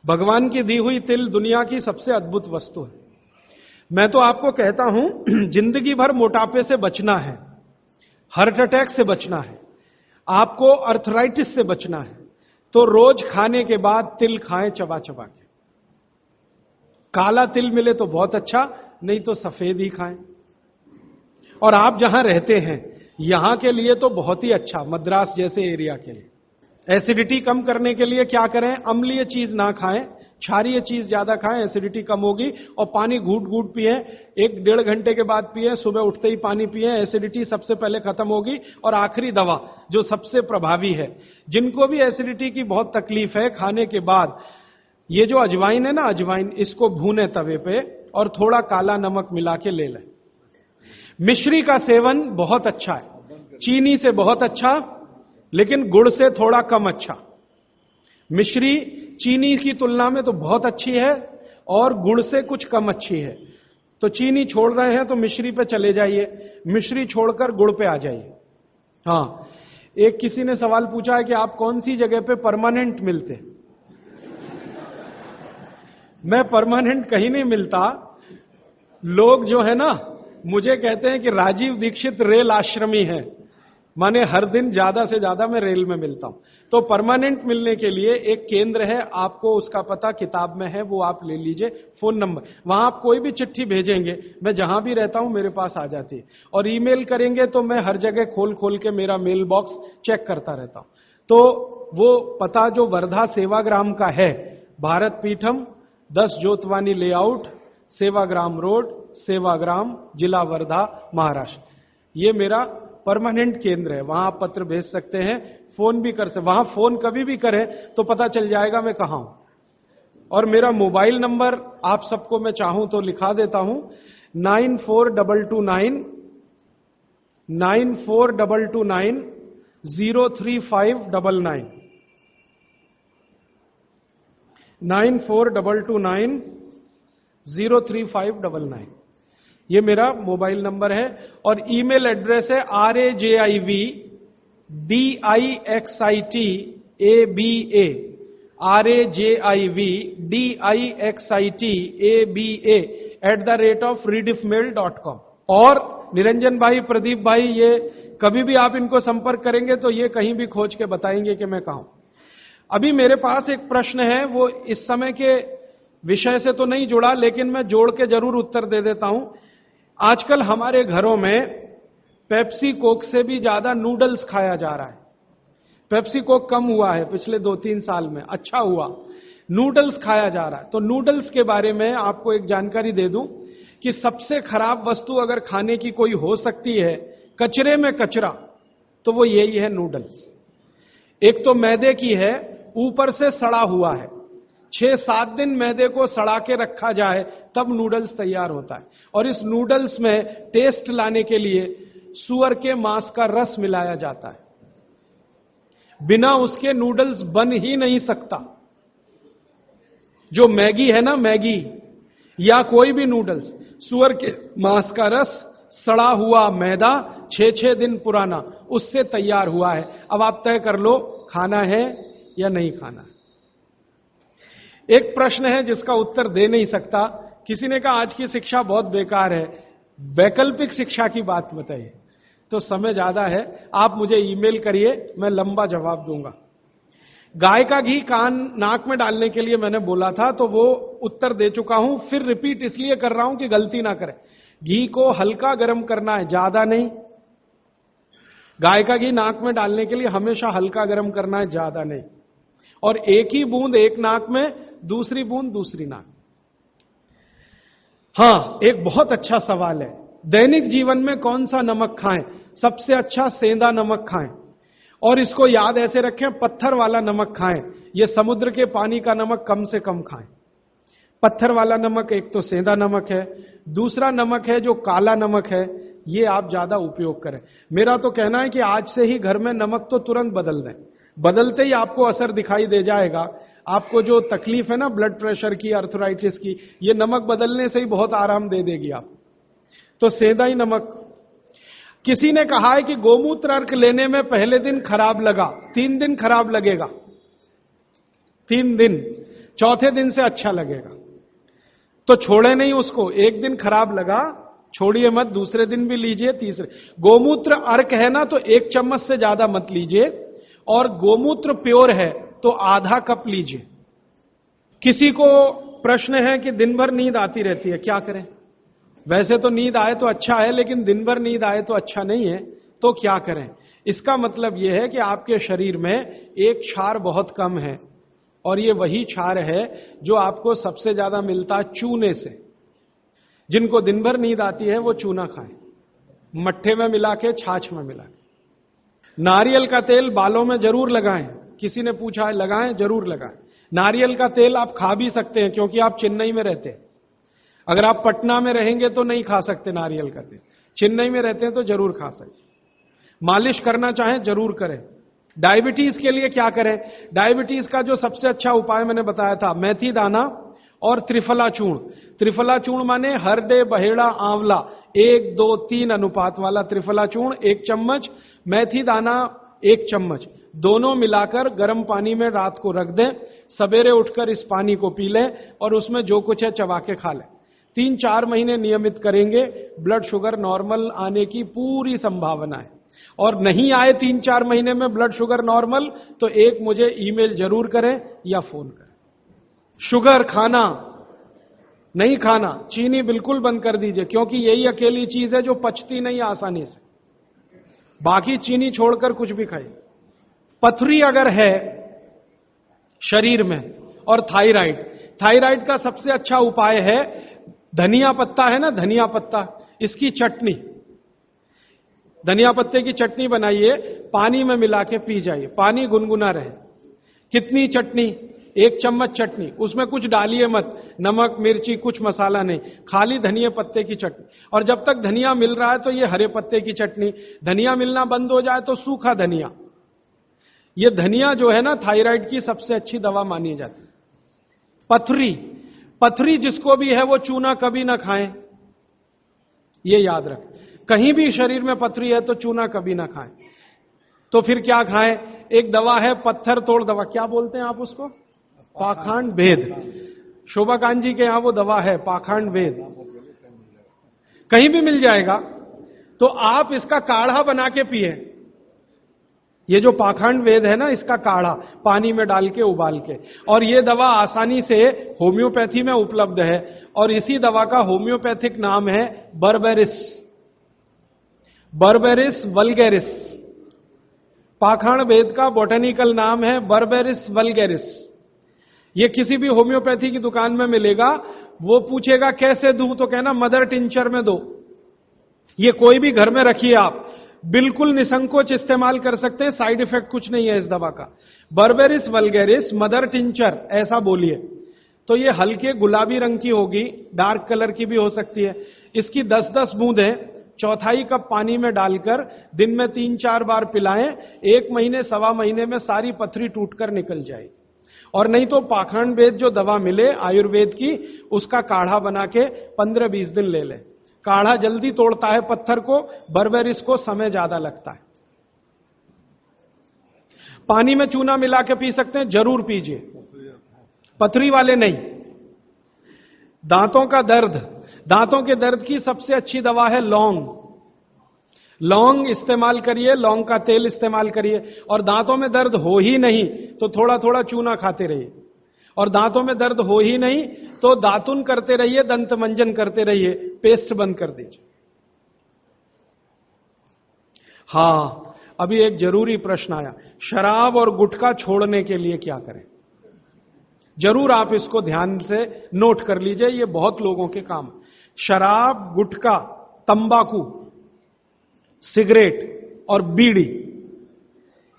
भगवान की दी हुई तिल दुनिया की सबसे अद्भुत वस्तु है। मैं तो आपको कहता हूं, जिंदगी भर मोटापे से बचना है, हार्ट अटैक से बचना है, आपको अर्थराइटिस से बचना है, तो रोज खाने के बाद तिल खाएं, चबा चबा के। काला तिल मिले तो बहुत अच्छा, नहीं तो सफेद ही खाएं। और आप जहां रहते हैं यहां के लिए तो बहुत ही अच्छा, मद्रास जैसे एरिया के लिए। एसिडिटी कम करने के लिए क्या करें? अम्लीय चीज ना खाएं, क्षारीय चीज ज्यादा खाएं, एसिडिटी कम होगी। और पानी घूट घूट पिए, 1-1.5 घंटे के बाद पिए, सुबह उठते ही पानी पिए, एसिडिटी सबसे पहले खत्म होगी। और आखिरी दवा जो सबसे प्रभावी है, जिनको भी एसिडिटी की बहुत तकलीफ है, खाने के बाद ये जो अजवाइन है ना, अजवाइन, इसको भूने तवे पे और थोड़ा काला नमक मिला के ले लें। मिश्री का सेवन बहुत अच्छा है, चीनी से बहुत अच्छा, लेकिन गुड़ से थोड़ा कम अच्छा। मिश्री चीनी की तुलना में तो बहुत अच्छी है और गुड़ से कुछ कम अच्छी है। तो चीनी छोड़ रहे हैं तो मिश्री पे चले जाइए, मिश्री छोड़कर गुड़ पे आ जाइए। हाँ, एक किसी ने सवाल पूछा है कि आप कौन सी जगह पे परमानेंट मिलते। मैं परमानेंट कहीं नहीं मिलता। लोग जो है ना मुझे कहते हैं कि राजीव दीक्षित रेल आश्रमी है, माने हर दिन ज्यादा से ज्यादा मैं रेल में मिलता हूं। तो परमानेंट मिलने के लिए एक केंद्र है, आपको उसका पता किताब में है, वो आप ले लीजिए, फोन नंबर। वहां आप कोई भी चिट्ठी भेजेंगे, मैं जहां भी रहता हूं मेरे पास आ जाती है। और ईमेल करेंगे तो मैं हर जगह खोल खोल के मेरा मेल बॉक्स चेक करता रहता हूं। तो वो पता जो वर्धा सेवाग्राम का है, भारत पीठम, 10 जोतवानी लेआउट, सेवाग्राम रोड, सेवाग्राम, जिला वर्धा, महाराष्ट्र, ये मेरा परमानेंट केंद्र है। वहां आप पत्र भेज सकते हैं, फोन भी कर सकते। वहां फोन कभी भी करें तो पता चल जाएगा मैं कहां हूं। और मेरा मोबाइल नंबर आप सबको मैं चाहूं तो लिखा देता हूं, 9422 03599 9422 03599, ये मेरा मोबाइल नंबर है। और ईमेल एड्रेस है rajivdixitaba@redixitaba@rediffmail.com। और निरंजन भाई, प्रदीप भाई, ये कभी भी आप इनको संपर्क करेंगे तो ये कहीं भी खोज के बताएंगे कि मैं कहां हूं। अभी मेरे पास एक प्रश्न है, वो इस समय के विषय से तो नहीं जुड़ा, लेकिन मैं जोड़ के जरूर उत्तर दे देता हूं। आजकल हमारे घरों में पेप्सी कोक से भी ज्यादा नूडल्स खाया जा रहा है। पेप्सी कोक कम हुआ है पिछले 2-3 साल में, अच्छा हुआ, नूडल्स खाया जा रहा है। तो नूडल्स के बारे में आपको एक जानकारी दे दूं कि सबसे खराब वस्तु अगर खाने की कोई हो सकती है, कचरे में कचरा, तो वो यही है नूडल्स। एक तो मैदे की है, ऊपर से सड़ा हुआ है। 6-7 दिन मैदे को सड़ा के रखा जाए तब नूडल्स तैयार होता है। और इस नूडल्स में टेस्ट लाने के लिए सूअर के मांस का रस मिलाया जाता है। बिना उसके नूडल्स बन ही नहीं सकता। जो मैगी है ना, मैगी या कोई भी नूडल्स, सूअर के मांस का रस, सड़ा हुआ मैदा, 6-6 दिन पुराना, उससे तैयार हुआ है। अब आप तय कर लो खाना है या नहीं खाना है। एक प्रश्न है जिसका उत्तर दे नहीं सकता। किसी ने कहा आज की शिक्षा बहुत बेकार है, वैकल्पिक शिक्षा की बात बताइए। तो समय ज्यादा है, आप मुझे ईमेल करिए, मैं लंबा जवाब दूंगा। गाय का घी कान नाक में डालने के लिए मैंने बोला था, तो वो उत्तर दे चुका हूं, फिर रिपीट इसलिए कर रहा हूं कि गलती ना करें। घी को हल्का गर्म करना है, ज्यादा नहीं। गाय का घी नाक में डालने के लिए हमेशा हल्का गर्म करना है, ज्यादा नहीं। और एक ही बूंद एक नाक में, दूसरी बूंद दूसरी नाक। हां, एक बहुत अच्छा सवाल है, दैनिक जीवन में कौन सा नमक खाएं? सबसे अच्छा सेंधा नमक खाएं। और इसको याद ऐसे रखें, पत्थर वाला नमक खाएं। यह समुद्र के पानी का नमक कम से कम खाएं। पत्थर वाला नमक एक तो सेंधा नमक है, दूसरा नमक है जो काला नमक है, ये आप ज्यादा उपयोग करें। मेरा तो कहना है कि आज से ही घर में नमक तो तुरंत बदल दें। बदलते ही आपको असर दिखाई दे जाएगा। आपको जो तकलीफ है ना ब्लड प्रेशर की, अर्थराइटिस की, ये नमक बदलने से ही बहुत आराम दे देगी आप। तो सेंधा ही नमक। किसी ने कहा है कि गोमूत्र अर्क लेने में पहले दिन खराब लगा, 3 दिन खराब लगेगा, 3 दिन, चौथे दिन से अच्छा लगेगा। तो छोड़े नहीं उसको, एक दिन खराब लगा छोड़िए मत, दूसरे दिन भी लीजिए, तीसरे। गोमूत्र अर्क है ना, तो 1 चम्मच से ज्यादा मत लीजिए, और गोमूत्र प्योर है तो आधा कप लीजिए। किसी को प्रश्न है कि दिन भर नींद आती रहती है, क्या करें? वैसे तो नींद आए तो अच्छा है, लेकिन दिन भर नींद आए तो अच्छा नहीं है, तो क्या करें? इसका मतलब यह है कि आपके शरीर में एक क्षार बहुत कम है, और यह वही क्षार है जो आपको सबसे ज्यादा मिलता चूने से। जिनको दिन भर नींद आती है वो चूना खाएं, मट्ठे में मिला के, छाछ में मिला के। नारियल का तेल बालों में जरूर लगाएं। किसी ने पूछा है, लगाएं? जरूर लगाएं। नारियल का तेल आप खा भी सकते हैं क्योंकि आप चेन्नई में रहते हैं। अगर आप पटना में रहेंगे तो नहीं खा सकते नारियल का तेल, चेन्नई में रहते हैं तो जरूर खा सकते। मालिश करना चाहें जरूर करें। डायबिटीज के लिए क्या करें? डायबिटीज का जो सबसे अच्छा उपाय मैंने बताया था, मेथी दाना और त्रिफला चूर्ण। त्रिफला चूर्ण माने हरडे, बहेड़ा, आंवला, 1, 2, 3 अनुपात वाला त्रिफला चूर्ण 1 चम्मच, मेथी दाना 1 चम्मच, दोनों मिलाकर गर्म पानी में रात को रख दें। सवेरे उठकर इस पानी को पी लें और उसमें जो कुछ है चबा के खा लें। 3-4 महीने नियमित करेंगे, ब्लड शुगर नॉर्मल आने की पूरी संभावना है। और नहीं आए 3-4 महीने में ब्लड शुगर नॉर्मल, तो एक मुझे ईमेल जरूर करें या फोन करें। शुगर खाना नहीं खाना, चीनी बिल्कुल बंद कर दीजिए, क्योंकि यही अकेली चीज है जो पचती नहीं आसानी से। बाकी चीनी छोड़कर कुछ भी खाइए। पथरी अगर है शरीर में और थायराइड, थायराइड का सबसे अच्छा उपाय है धनिया पत्ता है ना, धनिया पत्ता, इसकी चटनी, धनिया पत्ते की चटनी बनाइए, पानी में मिला के पी जाइए, पानी गुनगुना रहे। कितनी चटनी? 1 चम्मच चटनी, उसमें कुछ डालिए मत, नमक मिर्ची कुछ मसाला नहीं, खाली धनिया पत्ते की चटनी। और जब तक धनिया मिल रहा है तो ये हरे पत्ते की चटनी, धनिया मिलना बंद हो जाए तो सूखा धनिया। ये धनिया जो है ना, थायराइड की सबसे अच्छी दवा मानी जाती है। पथरी, पथरी जिसको भी है वो चूना कभी ना खाएं, ये याद रखें। कहीं भी शरीर में पथरी है तो चूना कभी ना खाएं। तो फिर क्या खाएं? एक दवा है पत्थर तोड़ दवा, क्या बोलते हैं आप उसको? पाखंड भेद। शोभा कांत जी के यहां वो दवा है पाखंड भेद, कहीं भी मिल जाएगा। तो आप इसका काढ़ा बना के पिए। ये जो पाखंड वेद है ना, इसका काढ़ा पानी में डाल के उबाल के, और ये दवा आसानी से होम्योपैथी में उपलब्ध है। और इसी दवा का होम्योपैथिक नाम है बर्बेरिस, बर्बेरिस वल्गैरिस। पाखंड वेद का बॉटेनिकल नाम है बर्बेरिस वल्गैरिस। ये किसी भी होम्योपैथी की दुकान में मिलेगा। वो पूछेगा कैसे दूं, तो कहना मदर टिंचर में दो। ये कोई भी घर में रखिए, आप बिल्कुल निसंकोच इस्तेमाल कर सकते हैं, साइड इफेक्ट कुछ नहीं है इस दवा का। बर्बेरिस वल्गैरिस मदर टिंचर ऐसा बोलिए तो ये हल्के गुलाबी रंग की होगी, डार्क कलर की भी हो सकती है। इसकी 10-10 बूंदें 1/4 कप पानी में डालकर दिन में 3-4 बार पिलाएं। 1 महीने 1.25 महीने में सारी पथरी टूटकर निकल जाएगी। और नहीं तो पाखंड वेद जो दवा मिले आयुर्वेद की, उसका काढ़ा बना के 15-20 दिन ले लें। काढ़ा जल्दी तोड़ता है पत्थर को, बर्बेरिस को समय ज्यादा लगता है। पानी में चूना मिला के पी सकते हैं, जरूर पीजिए, पथरी वाले नहीं। दांतों का दर्द, दांतों के दर्द की सबसे अच्छी दवा है लौंग। लौंग इस्तेमाल करिए, लौंग का तेल इस्तेमाल करिए। और दांतों में दर्द हो ही नहीं तो थोड़ा थोड़ा चूना खाते रहिए। और दांतों में दर्द हो ही नहीं तो दातुन करते रहिए, दंत मंजन करते रहिए, पेस्ट बंद कर दीजिए। हां, अभी एक जरूरी प्रश्न आया, शराब और गुटखा छोड़ने के लिए क्या करें? जरूर आप इसको ध्यान से नोट कर लीजिए, ये बहुत लोगों के काम। शराब, गुटखा, तंबाकू, सिगरेट और बीड़ी,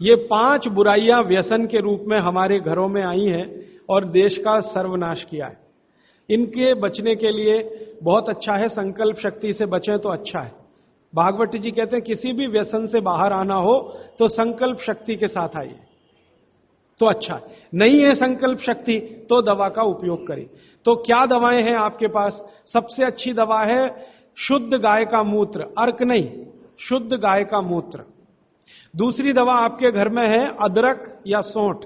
ये 5 बुराइयां व्यसन के रूप में हमारे घरों में आई हैं और देश का सर्वनाश किया है। इनके बचने के लिए बहुत अच्छा है, संकल्प शक्ति से बचें तो अच्छा है। भागवत जी कहते हैं किसी भी व्यसन से बाहर आना हो तो संकल्प शक्ति के साथ आइए तो अच्छा है। नहीं है संकल्प शक्ति तो दवा का उपयोग करें। तो क्या दवाएं हैं आपके पास? सबसे अच्छी दवा है शुद्ध गाय का मूत्र, अर्क नहीं, शुद्ध गाय का मूत्र। दूसरी दवा आपके घर में है अदरक या सौंठ।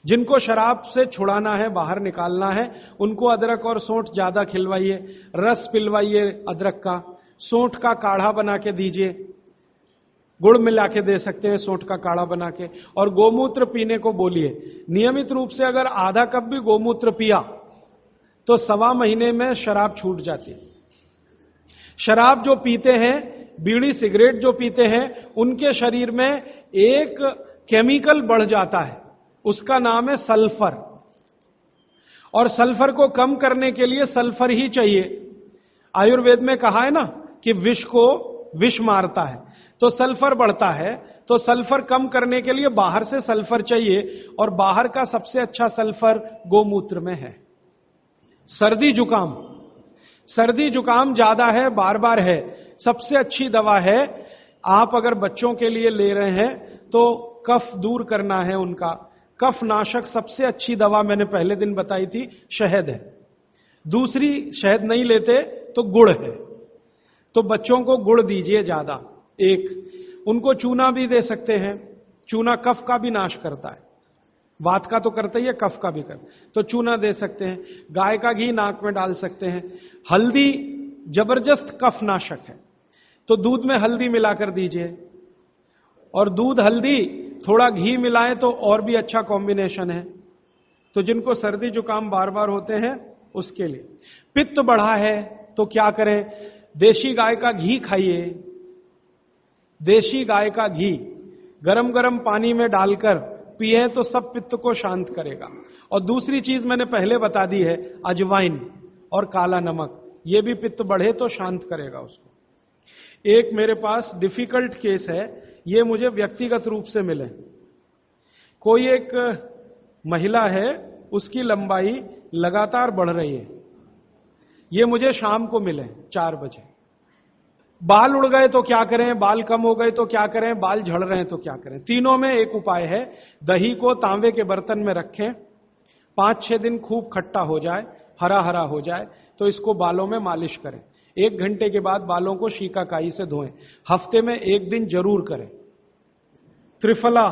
जिनको शराब से छुड़ाना है, बाहर निकालना है, उनको अदरक और सौंठ ज्यादा खिलवाइए, रस पिलवाइए अदरक का, सौंठ का काढ़ा बना के दीजिए, गुड़ मिला के दे सकते हैं सौंठ का काढ़ा बना के। और गोमूत्र पीने को बोलिए। नियमित रूप से अगर आधा कप भी गोमूत्र पिया तो 1.25 महीने में शराब छूट जाती है। शराब जो पीते हैं, बीड़ी सिगरेट जो पीते हैं, उनके शरीर में एक केमिकल बढ़ जाता है, उसका नाम है सल्फर। और सल्फर को कम करने के लिए सल्फर ही चाहिए। आयुर्वेद में कहा है ना कि विष को विष मारता है, तो सल्फर बढ़ता है, तो सल्फर कम करने के लिए बाहर से सल्फर चाहिए, और बाहर का सबसे अच्छा सल्फर गोमूत्र में है। सर्दी जुकाम, सर्दी जुकाम ज्यादा है, बार बार है, सबसे अच्छी दवा है, आप अगर बच्चों के लिए ले रहे हैं तो कफ दूर करना है उनका, कफ नाशक सबसे अच्छी दवा मैंने पहले दिन बताई थी, शहद है। दूसरी, शहद नहीं लेते तो गुड़ है, तो बच्चों को गुड़ दीजिए ज्यादा। एक, उनको चूना भी दे सकते हैं, चूना कफ का भी नाश करता है, वात का तो करता ही है, कफ का भी करता है, तो चूना दे सकते हैं। गाय का घी नाक में डाल सकते हैं। हल्दी जबरदस्त कफ नाशक है, तो दूध में हल्दी मिलाकर दीजिए, और दूध हल्दी थोड़ा घी मिलाएं तो और भी अच्छा कॉम्बिनेशन है। तो जिनको सर्दी जुकाम बार बार होते हैं उसके लिए। पित्त बढ़ा है तो क्या करें? देशी गाय का घी खाइए, देशी गाय का घी गरम गरम पानी में डालकर पिए तो सब पित्त को शांत करेगा। और दूसरी चीज मैंने पहले बता दी है, अजवाइन और काला नमक, ये भी पित्त बढ़े तो शांत करेगा उसको। एक मेरे पास डिफिकल्ट केस है, ये मुझे व्यक्तिगत रूप से मिले। कोई एक महिला है, उसकी लंबाई लगातार बढ़ रही है, ये मुझे शाम को मिले 4 बजे। बाल उड़ गए तो क्या करें, बाल कम हो गए तो क्या करें, बाल झड़ रहे हैं तो क्या करें? तीनों में एक उपाय है, दही को तांबे के बर्तन में रखें, 5-6 दिन खूब खट्टा हो जाए, हरा हरा हो जाए, तो इसको बालों में मालिश करें। 1 घंटे के बाद बालों को शीकाकाई से धोएं, हफ्ते में 1 दिन जरूर करें। त्रिफला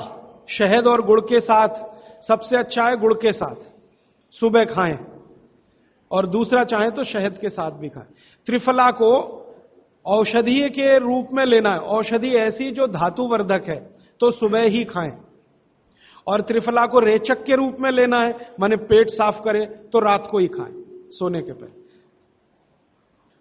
शहद और गुड़ के साथ सबसे अच्छा है, गुड़ के साथ सुबह खाएं, और दूसरा चाहें तो शहद के साथ भी खाएं। त्रिफला को औषधि के रूप में लेना है, औषधि ऐसी जो धातुवर्धक है, तो सुबह ही खाएं। और त्रिफला को रेचक के रूप में लेना है, माने पेट साफ करे, तो रात को ही खाएं सोने के पहले।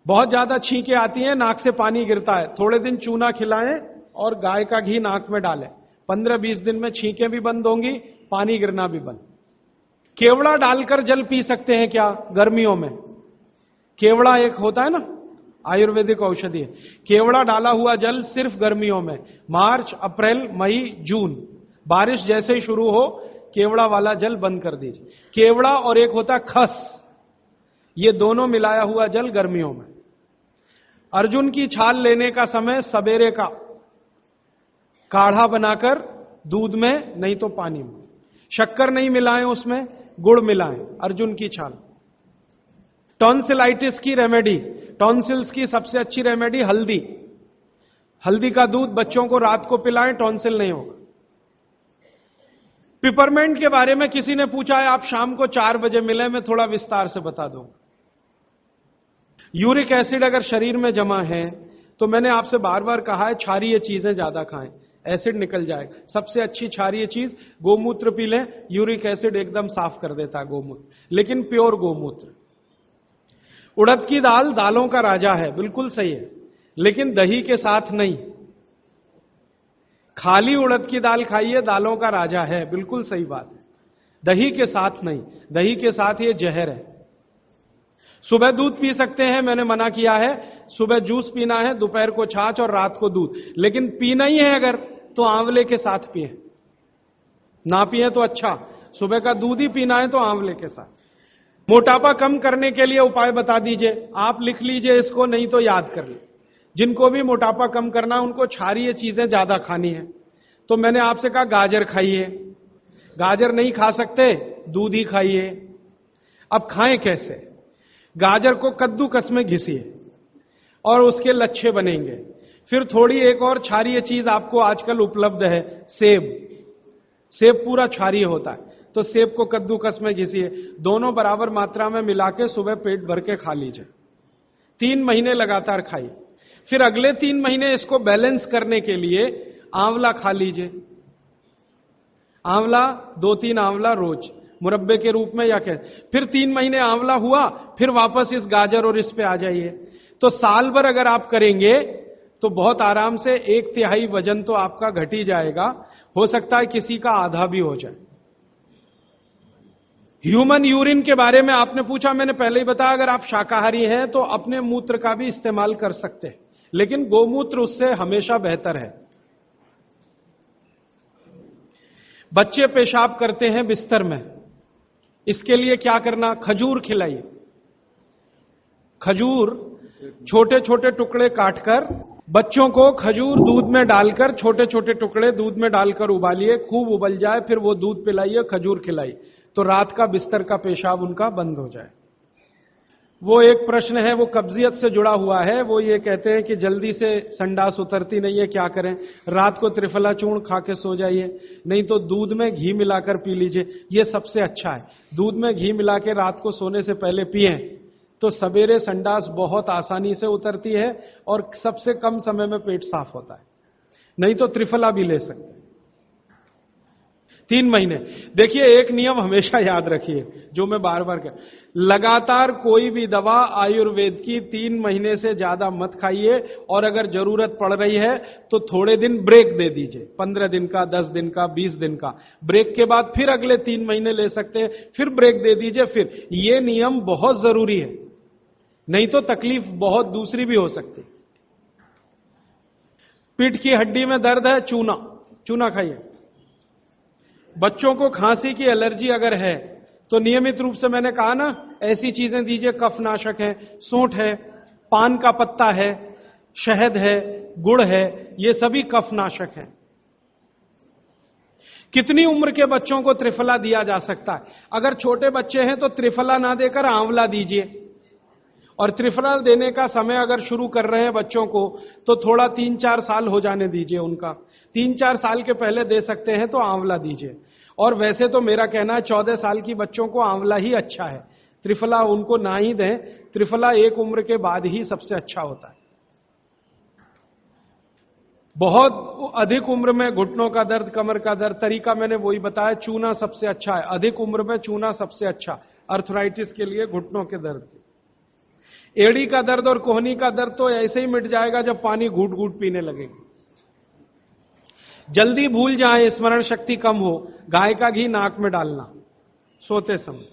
बहुत ज्यादा छींकें आती हैं, नाक से पानी गिरता है, थोड़े दिन चूना खिलाएं और गाय का घी नाक में डालें, 15-20 दिन में छींकें भी बंद होंगी, पानी गिरना भी बंद। केवड़ा डालकर जल पी सकते हैं क्या गर्मियों में? केवड़ा एक होता है ना, आयुर्वेदिक औषधि है, केवड़ा डाला हुआ जल सिर्फ गर्मियों में, मार्च, अप्रैल, मई, जून, बारिश जैसे ही शुरू हो केवड़ा वाला जल बंद कर दीजिए। केवड़ा और एक होता खस, ये दोनों मिलाया हुआ जल गर्मियों में। अर्जुन की छाल लेने का समय सवेरे का, काढ़ा बनाकर दूध में नहीं तो पानी में, शक्कर नहीं मिलाएं उसमें, गुड़ मिलाएं, अर्जुन की छाल। टॉन्सिलाइटिस की रेमेडी, टॉन्सिल्स की सबसे अच्छी रेमेडी हल्दी, हल्दी का दूध बच्चों को रात को पिलाएं, टॉन्सिल नहीं होगा। पिपरमेंट के बारे में किसी ने पूछा है, आप शाम को 4 बजे मिले, मैं थोड़ा विस्तार से बता दूंगा। यूरिक एसिड अगर शरीर में जमा है तो मैंने आपसे बार बार कहा है, क्षारीय चीजें ज्यादा खाएं, एसिड निकल जाएगा। सबसे अच्छी क्षारीय चीज गोमूत्र पी लें, यूरिक एसिड एकदम साफ कर देता है गोमूत्र, लेकिन प्योर गोमूत्र। उड़द की दाल दालों का राजा है, बिल्कुल सही है, लेकिन दही के साथ नहीं। खाली उड़द की दाल खाइए, दालों का राजा है, बिल्कुल सही बात है, दही के साथ नहीं, दही के साथ ये जहर है। सुबह दूध पी सकते हैं, मैंने मना किया है, सुबह जूस पीना है, दोपहर को छाछ और रात को दूध, लेकिन पीना ही है अगर तो आंवले के साथ पिए, ना पिए तो अच्छा, सुबह का दूध ही पीना है तो आंवले के साथ। मोटापा कम करने के लिए उपाय बता दीजिए, आप लिख लीजिए इसको, नहीं तो याद कर लीजिए। जिनको भी मोटापा कम करना, उनको क्षारीय चीजें ज्यादा खानी है, तो मैंने आपसे कहा गाजर खाइए, गाजर नहीं खा सकते, दूध ही खाइए। अब खाएं कैसे? गाजर को कद्दूकस में घिसिए और उसके लच्छे बनेंगे। फिर थोड़ी एक और क्षारीय चीज आपको आजकल उपलब्ध है, सेब, सेब पूरा क्षारीय होता है, तो सेब को कद्दूकस में घिसिए, दोनों बराबर मात्रा में मिला के सुबह पेट भर के खा लीजिए, 3 महीने लगातार खाइए। फिर अगले 3 महीने इसको बैलेंस करने के लिए आंवला खा लीजिए, आंवला 2-3 आंवला रोज मुरब्बे के रूप में या क्या। फिर 3 महीने आंवला हुआ, फिर वापस इस गाजर और इस पे आ जाइए। तो साल भर अगर आप करेंगे तो बहुत आराम से 1/3 वजन तो आपका घट ही जाएगा, हो सकता है किसी का आधा भी हो जाए। ह्यूमन यूरिन के बारे में आपने पूछा, मैंने पहले ही बताया, अगर आप शाकाहारी हैं तो अपने मूत्र का भी इस्तेमाल कर सकते हैं, लेकिन गोमूत्र उससे हमेशा बेहतर है। बच्चे पेशाब करते हैं बिस्तर में, इसके लिए क्या करना? खजूर खिलाइए। खजूर छोटे छोटे टुकड़े काटकर बच्चों को खजूर दूध में डालकर, छोटे छोटे टुकड़े दूध में डालकर उबालिए, खूब उबल जाए, फिर वो दूध पिलाइए, खजूर खिलाइए, तो रात का बिस्तर का पेशाब उनका बंद हो जाए। वो एक प्रश्न है, वो कब्जियत से जुड़ा हुआ है। वो ये कहते हैं कि जल्दी से संडास उतरती नहीं है, क्या करें? रात को त्रिफला चूर्ण खा के सो जाइए, नहीं तो दूध में घी मिलाकर पी लीजिए, ये सबसे अच्छा है। दूध में घी मिला के रात को सोने से पहले पिएं तो सवेरे संडास बहुत आसानी से उतरती है और सबसे कम समय में पेट साफ होता है। नहीं तो त्रिफला भी ले सकते हैं 3 महीने। देखिए, एक नियम हमेशा याद रखिए, जो मैं बार बार कह, लगातार कोई भी दवा आयुर्वेद की 3 महीने से ज्यादा मत खाइए, और अगर जरूरत पड़ रही है तो थोड़े दिन ब्रेक दे दीजिए, 15 दिन का, 10 दिन का, 20 दिन का। ब्रेक के बाद फिर अगले 3 महीने ले सकते हैं, फिर ब्रेक दे दीजिए। फिर ये नियम बहुत जरूरी है, नहीं तो तकलीफ बहुत दूसरी भी हो सकती। पीठ की हड्डी में दर्द है, चूना, चूना खाइए। बच्चों को खांसी की एलर्जी अगर है तो नियमित रूप से, मैंने कहा ना, ऐसी चीजें दीजिए, कफनाशक है, सूंठ है, पान का पत्ता है, शहद है, गुड़ है, ये सभी कफनाशक हैं। कितनी उम्र के बच्चों को त्रिफला दिया जा सकता है? अगर छोटे बच्चे हैं तो त्रिफला ना देकर आंवला दीजिए, और त्रिफला देने का समय अगर शुरू कर रहे हैं बच्चों को तो थोड़ा 3-4 साल हो जाने दीजिए उनका। 3-4 साल के पहले दे सकते हैं तो आंवला दीजिए। और वैसे तो मेरा कहना है 14 साल की बच्चों को आंवला ही अच्छा है, त्रिफला उनको ना ही दें। त्रिफला एक उम्र के बाद ही सबसे अच्छा होता है। बहुत अधिक उम्र में घुटनों का दर्द, कमर का दर्द, तरीका मैंने वही बताया, चूना सबसे अच्छा है। अधिक उम्र में चूना सबसे अच्छा, अर्थराइटिस के लिए, घुटनों के दर्द के। एड़ी का दर्द और कोहनी का दर्द तो ऐसे ही मिट जाएगा जब पानी घूट घूट पीने लगेगी। जल्दी भूल जाए, स्मरण शक्ति कम हो, गाय का घी नाक में डालना सोते समय।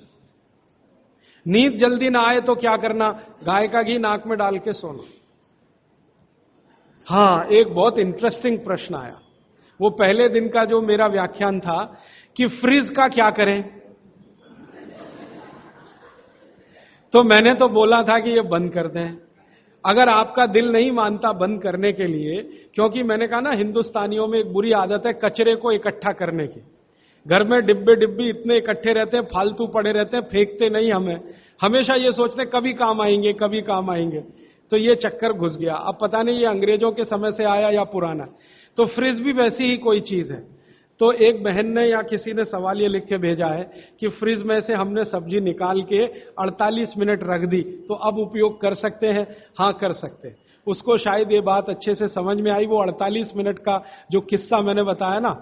नींद जल्दी ना आए तो क्या करना? गाय का घी नाक में डाल के सोना। हां, एक बहुत इंटरेस्टिंग प्रश्न आया, वो पहले दिन का जो मेरा व्याख्यान था कि फ्रिज का क्या करें, तो मैंने तो बोला था कि ये बंद कर दें। अगर आपका दिल नहीं मानता बंद करने के लिए, क्योंकि मैंने कहा ना, हिंदुस्तानियों में एक बुरी आदत है कचरे को इकट्ठा करने की। घर में डिब्बे डिब्बी इतने इकट्ठे रहते हैं, फालतू पड़े रहते हैं, फेंकते नहीं हमें, हमेशा ये सोचते कभी काम आएंगे, कभी काम आएंगे। तो ये चक्कर घुस गया। अब पता नहीं ये अंग्रेजों के समय से आया या पुराना। तो फ्रिज भी वैसी ही कोई चीज है। तो एक बहन ने या किसी ने सवाल ये लिख के भेजा है कि फ्रिज में से हमने सब्जी निकाल के 48 मिनट रख दी, तो अब उपयोग कर सकते हैं? हां, कर सकते हैं। उसको शायद ये बात अच्छे से समझ में आई। वो 48 मिनट का जो किस्सा मैंने बताया ना,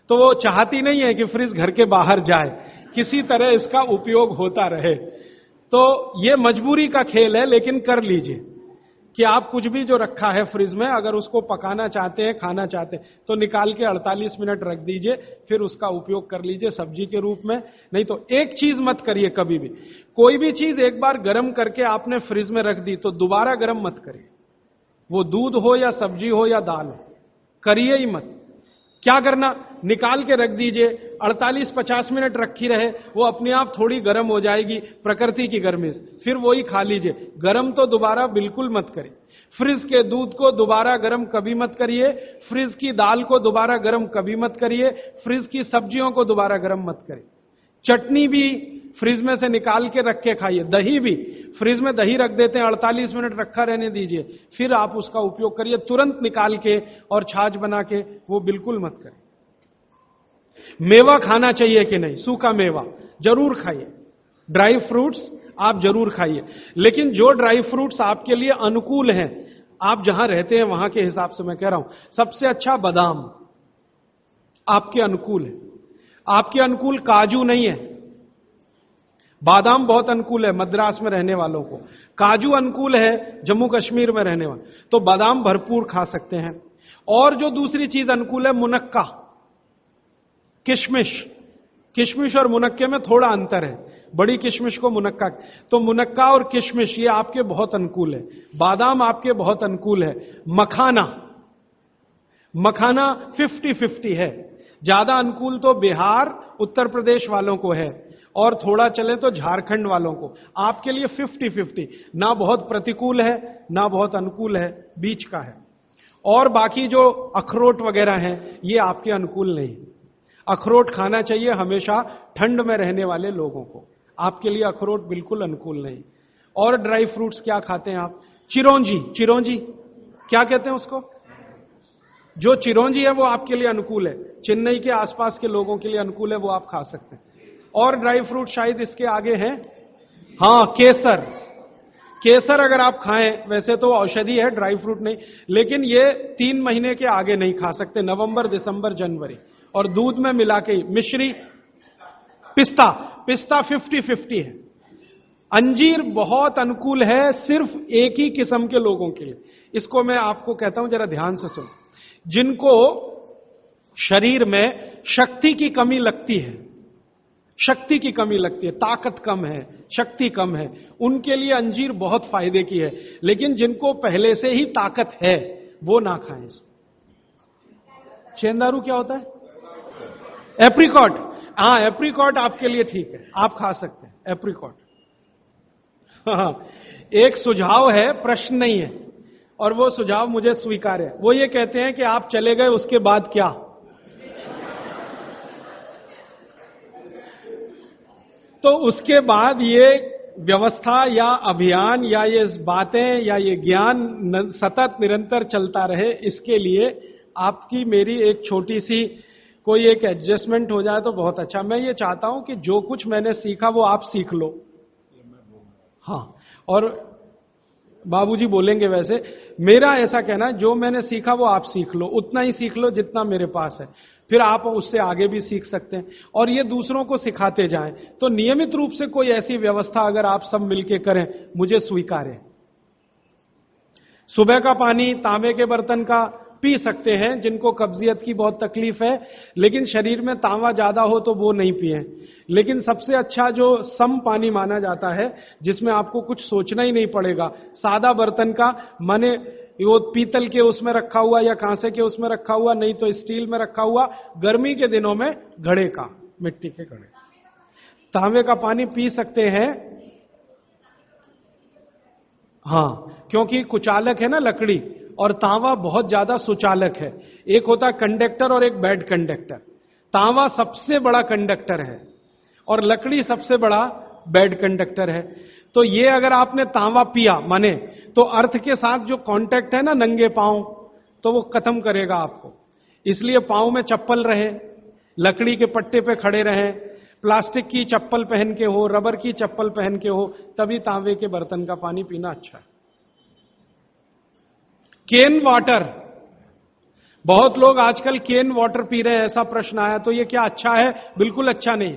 तो वो चाहती नहीं है कि फ्रिज घर के बाहर जाए, किसी तरह इसका उपयोग होता रहे। तो ये मजबूरी का खेल है, लेकिन कर लीजिए कि आप कुछ भी जो रखा है फ्रिज में, अगर उसको पकाना चाहते हैं, खाना चाहते हैं, तो निकाल के 48 मिनट रख दीजिए, फिर उसका उपयोग कर लीजिए सब्जी के रूप में। नहीं तो एक चीज मत करिए कभी भी, कोई भी चीज एक बार गर्म करके आपने फ्रिज में रख दी तो दोबारा गर्म मत करिए। वो दूध हो या सब्जी हो या दाल हो, करिए ही मत। क्या करना? निकाल के रख दीजिए, 48-50 मिनट रखी रहे, वो अपने आप थोड़ी गर्म हो जाएगी, प्रकृति की गर्मी से, फिर वही खा लीजिए। गर्म तो दोबारा बिल्कुल मत करिए। फ्रिज के दूध को दोबारा गर्म कभी मत करिए, फ्रिज की दाल को दोबारा गर्म कभी मत करिए, फ्रिज की सब्जियों को दोबारा गर्म मत करिए। चटनी भी फ्रिज में से निकाल के रख के खाइए। दही भी फ्रिज में दही रख देते हैं, 48 मिनट रखा रहने दीजिए, फिर आप उसका उपयोग करिए। तुरंत निकाल के और छाछ बना के वो बिल्कुल मत करें। मेवा खाना चाहिए कि नहीं? सूखा मेवा जरूर खाइए, ड्राई फ्रूट्स आप जरूर खाइए, लेकिन जो ड्राई फ्रूट्स आपके लिए अनुकूल हैं, आप जहां रहते हैं वहां के हिसाब से मैं कह रहा हूं, सबसे अच्छा बादाम आपके अनुकूल है। आपके अनुकूल काजू नहीं है। बादाम बहुत अनुकूल है मद्रास में रहने वालों को, काजू अनुकूल है जम्मू कश्मीर में रहने वाले, तो बादाम भरपूर खा सकते हैं। और जो दूसरी चीज अनुकूल है, मुनक्का, किशमिश। किशमिश और मुनक्के में थोड़ा अंतर है। बड़ी किशमिश को मुनक्का। तो मुनक्का और किशमिश ये आपके बहुत अनुकूल है। बादाम आपके बहुत अनुकूल है। मखाना, मखाना 50-50 है। ज्यादा अनुकूल तो बिहार उत्तर प्रदेश वालों को है, और थोड़ा चले तो झारखंड वालों को। आपके लिए 50-50, ना बहुत प्रतिकूल है ना बहुत अनुकूल है, बीच का है। और बाकी जो अखरोट वगैरह हैं ये आपके अनुकूल नहीं। अखरोट खाना चाहिए हमेशा ठंड में रहने वाले लोगों को, आपके लिए अखरोट बिल्कुल अनुकूल नहीं। और ड्राई फ्रूट्स क्या खाते हैं आप? चिरौंजी, चिरौंजी क्या कहते हैं उसको? जो चिरौंजी है वो आपके लिए अनुकूल है, चेन्नई के आसपास के लोगों के लिए अनुकूल है, वो आप खा सकते हैं। और ड्राई फ्रूट शायद इसके आगे हैं, हां केसर। केसर अगर आप खाएं, वैसे तो औषधि है, ड्राई फ्रूट नहीं, लेकिन ये 3 महीने के आगे नहीं खा सकते, नवंबर, दिसंबर, जनवरी। और दूध में मिला के। मिश्री, पिस्ता, पिस्ता 50-50 है। अंजीर बहुत अनुकूल है सिर्फ एक ही किस्म के लोगों के लिए। इसको मैं आपको कहता हूं, जरा ध्यान से सुनो। जिनको शरीर में शक्ति की कमी लगती है, शक्ति की कमी लगती है, ताकत कम है, शक्ति कम है, उनके लिए अंजीर बहुत फायदे की है। लेकिन जिनको पहले से ही ताकत है वो ना खाएं। चेंदारू क्या होता है? एप्रिकॉट। हां, एप्रिकॉट आपके लिए ठीक है, आप खा सकते हैं एप्रिकॉट। हाँ, एक सुझाव है, प्रश्न नहीं है, और वो सुझाव मुझे स्वीकार है। वो ये कहते हैं कि आप चले गए उसके बाद क्या? तो उसके बाद ये व्यवस्था या अभियान या ये बातें या ये ज्ञान सतत निरंतर चलता रहे, इसके लिए आपकी मेरी एक छोटी सी कोई एक एडजस्टमेंट हो जाए तो बहुत अच्छा। मैं ये चाहता हूं कि जो कुछ मैंने सीखा वो आप सीख लो। हां, और बाबूजी बोलेंगे वैसे। मेरा ऐसा कहना है, जो मैंने सीखा वो आप सीख लो, उतना ही सीख लो जितना मेरे पास है, फिर आप उससे आगे भी सीख सकते हैं, और ये दूसरों को सिखाते जाएं। तो नियमित रूप से कोई ऐसी व्यवस्था अगर आप सब मिलके करें, मुझे स्वीकार है। सुबह का पानी तांबे के बर्तन का पी सकते हैं जिनको कब्जियत की बहुत तकलीफ है, लेकिन शरीर में तांबा ज्यादा हो तो वो नहीं पिए। लेकिन सबसे अच्छा जो सम पानी माना जाता है, जिसमें आपको कुछ सोचना ही नहीं पड़ेगा, सादा बर्तन का, माने वो पीतल के उसमें रखा हुआ या कांसे के उसमें रखा हुआ, नहीं तो स्टील में रखा हुआ, गर्मी के दिनों में घड़े का, मिट्टी के घड़े, तांबे का पानी पी सकते हैं। हां, क्योंकि कुचालक है ना लकड़ी, और तांबा बहुत ज्यादा सुचालक है। एक होता है कंडक्टर और एक बैड कंडक्टर। तांबा सबसे बड़ा कंडक्टर है और लकड़ी सबसे बड़ा बैड कंडक्टर है। तो ये अगर आपने तांबा पिया माने, तो अर्थ के साथ जो कांटेक्ट है ना नंगे पांव, तो वो खत्म करेगा आपको। इसलिए पांव में चप्पल रहे, लकड़ी के पट्टे पे खड़े रहें, प्लास्टिक की चप्पल पहन के हो, रबर की चप्पल पहन के हो, तभी तांबे के बर्तन का पानी पीना अच्छा है। केन वाटर, बहुत लोग आजकल केन वाटर पी रहे हैं, ऐसा प्रश्न आया। तो ये क्या अच्छा है? बिल्कुल अच्छा नहीं।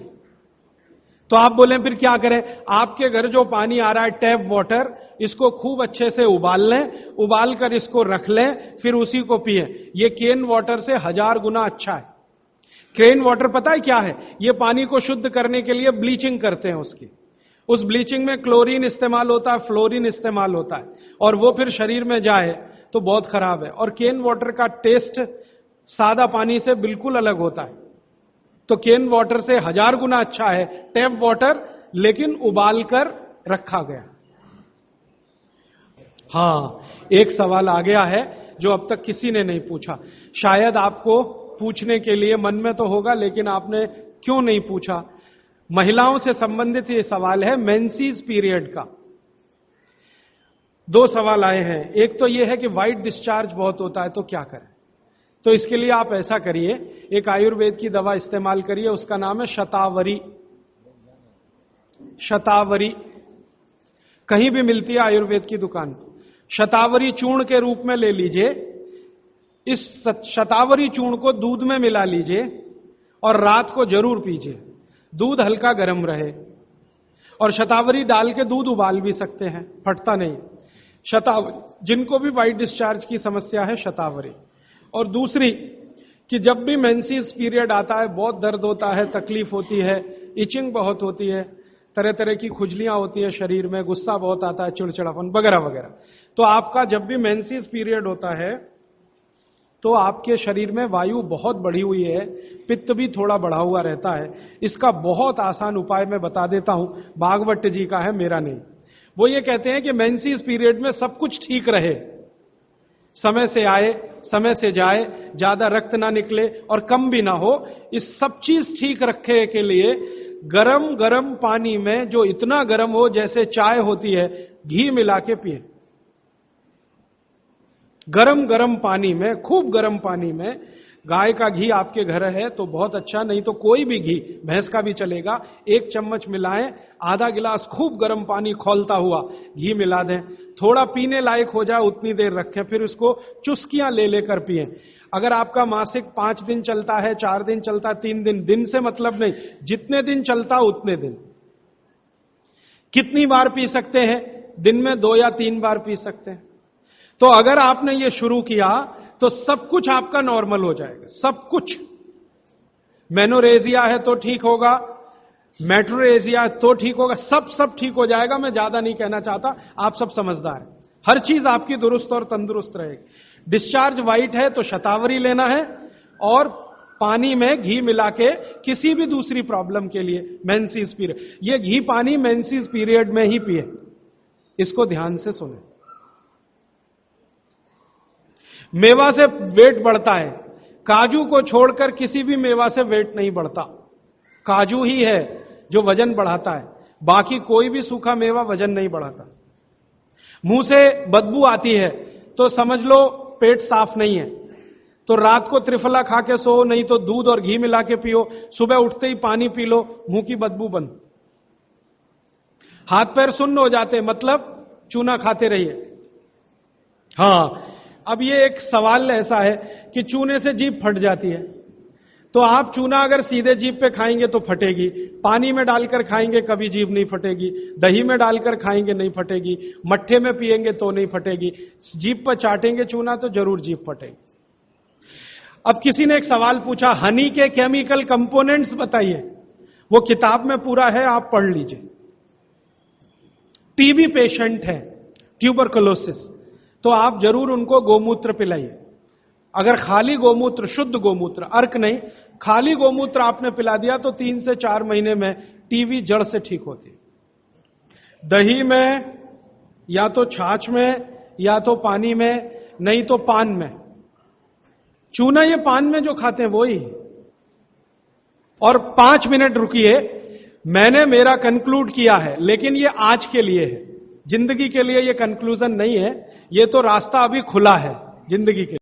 तो आप बोले फिर क्या करें? आपके घर जो पानी आ रहा है टैप वाटर, इसको खूब अच्छे से उबाल लें, उबाल कर इसको रख लें, फिर उसी को पिए। ये केन वाटर से 1000 गुना अच्छा है। केन वाटर पता है क्या है? ये पानी को शुद्ध करने के लिए ब्लीचिंग करते हैं उसकी। उस ब्लीचिंग में क्लोरीन इस्तेमाल होता है, फ्लोरीन इस्तेमाल होता है, और वो फिर शरीर में जाए तो बहुत खराब है। और केन वाटर का टेस्ट सादा पानी से बिल्कुल अलग होता है। तो केन वाटर से 1000 गुना अच्छा है टैप वाटर, लेकिन उबाल कर रखा गया। हां, एक सवाल आ गया है जो अब तक किसी ने नहीं पूछा, शायद आपको पूछने के लिए मन में तो होगा, लेकिन आपने क्यों नहीं पूछा। महिलाओं से संबंधित ये सवाल है, मेंसेस पीरियड का। 2 सवाल आए हैं। एक तो यह है कि व्हाइट डिस्चार्ज बहुत होता है तो क्या करें। तो इसके लिए आप ऐसा करिए, एक आयुर्वेद की दवा इस्तेमाल करिए, उसका नाम है शतावरी। शतावरी कहीं भी मिलती है आयुर्वेद की दुकान। शतावरी चूर्ण के रूप में ले लीजिए। इस शतावरी चूर्ण को दूध में मिला लीजिए और रात को जरूर पीजिए। दूध हल्का गर्म रहे, और शतावरी डाल के दूध उबाल भी सकते हैं, फटता नहीं। शतावरी, जिनको भी व्हाइट डिस्चार्ज की समस्या है, शतावरी। और दूसरी कि जब भी मेंसेस पीरियड आता है बहुत दर्द होता है, तकलीफ होती है, इचिंग बहुत होती है, तरह तरह की खुजलियां होती है शरीर में, गुस्सा बहुत आता है, चिड़चिड़ापन वगैरह वगैरह। तो आपका जब भी मेंसेस पीरियड होता है तो आपके शरीर में वायु बहुत बढ़ी हुई है, पित्त भी थोड़ा बढ़ा हुआ रहता है। इसका बहुत आसान उपाय मैं बता देता हूं, भागवत जी का है, मेरा नहीं। वो ये कहते हैं कि मेंसेस पीरियड में सब कुछ ठीक रहे, समय से आए समय से जाए, ज्यादा रक्त ना निकले और कम भी ना हो, इस सब चीज ठीक रखे के लिए गरम गरम पानी में, जो इतना गरम हो जैसे चाय होती है, घी मिला के पिए। गरम गरम पानी में, खूब गरम पानी में, गाय का घी आपके घर है तो बहुत अच्छा, नहीं तो कोई भी घी, भैंस का भी चलेगा, 1 चम्मच मिलाएं, आधा गिलास खूब गर्म पानी खौलता हुआ घी मिला दें, थोड़ा पीने लायक हो जाए उतनी देर रखें, फिर उसको चुस्कियां ले लेकर पिएं। अगर आपका मासिक 5 दिन चलता है, 4 दिन चलता है, 3 दिन, दिन से मतलब नहीं, जितने दिन चलता उतने दिन। कितनी बार पी सकते हैं? दिन में 2 या 3 बार पी सकते हैं। तो अगर आपने ये शुरू किया तो सब कुछ आपका नॉर्मल हो जाएगा, सब कुछ। मेनोरेजिया है तो ठीक होगा, मेट्रोरेजिया तो ठीक होगा, सब ठीक हो जाएगा। मैं ज्यादा नहीं कहना चाहता, आप सब समझदार हैं। हर चीज आपकी दुरुस्त और तंदुरुस्त रहेगी। डिस्चार्ज वाइट है तो शतावरी लेना है, और पानी में घी मिला के, किसी भी दूसरी प्रॉब्लम के लिए, मेंसेस पीरियड, ये घी पानी मेंसेस पीरियड में ही पिए। इसको ध्यान से सुने। मेवा से वेट बढ़ता है, काजू को छोड़कर किसी भी मेवा से वेट नहीं बढ़ता। काजू ही है जो वजन बढ़ाता है, बाकी कोई भी सूखा मेवा वजन नहीं बढ़ाता। मुंह से बदबू आती है तो समझ लो पेट साफ नहीं है, तो रात को त्रिफला खा के सो, नहीं तो दूध और घी मिला के पियो, सुबह उठते ही पानी पी लो, मुंह की बदबू बंद। हाथ पैर सुन्न हो जाते, मतलब चूना खाते रहिए। हां, अब ये एक सवाल ऐसा है कि चूने से जीभ फट जाती है, तो आप चूना अगर सीधे जीभ पे खाएंगे तो फटेगी, पानी में डालकर खाएंगे कभी जीभ नहीं फटेगी, दही में डालकर खाएंगे नहीं फटेगी, मट्ठे में पिएंगे तो नहीं फटेगी, जीभ पर चाटेंगे चूना तो जरूर जीभ फटेगी। अब किसी ने एक सवाल पूछा, हनी के केमिकल कंपोनेंट्स बताइए। वो किताब में पूरा है, आप पढ़ लीजिए। टीबी पेशेंट है, ट्यूबरकुलोसिस, तो आप जरूर उनको गोमूत्र पिलाइए। अगर खाली गोमूत्र, शुद्ध गोमूत्र, अर्क नहीं, खाली गोमूत्र आपने पिला दिया तो 3 से 4 महीने में टीबी जड़ से ठीक होती है। दही में, या तो छाछ में, या तो पानी में, नहीं तो पान में। चूना ये पान में जो खाते हैं वो ही। और 5 मिनट रुकिए, मैंने मेरा कंक्लूड किया है, लेकिन ये आज के लिए है, जिंदगी के लिए ये कंक्लूजन नहीं है, ये तो रास्ता अभी खुला है जिंदगी के।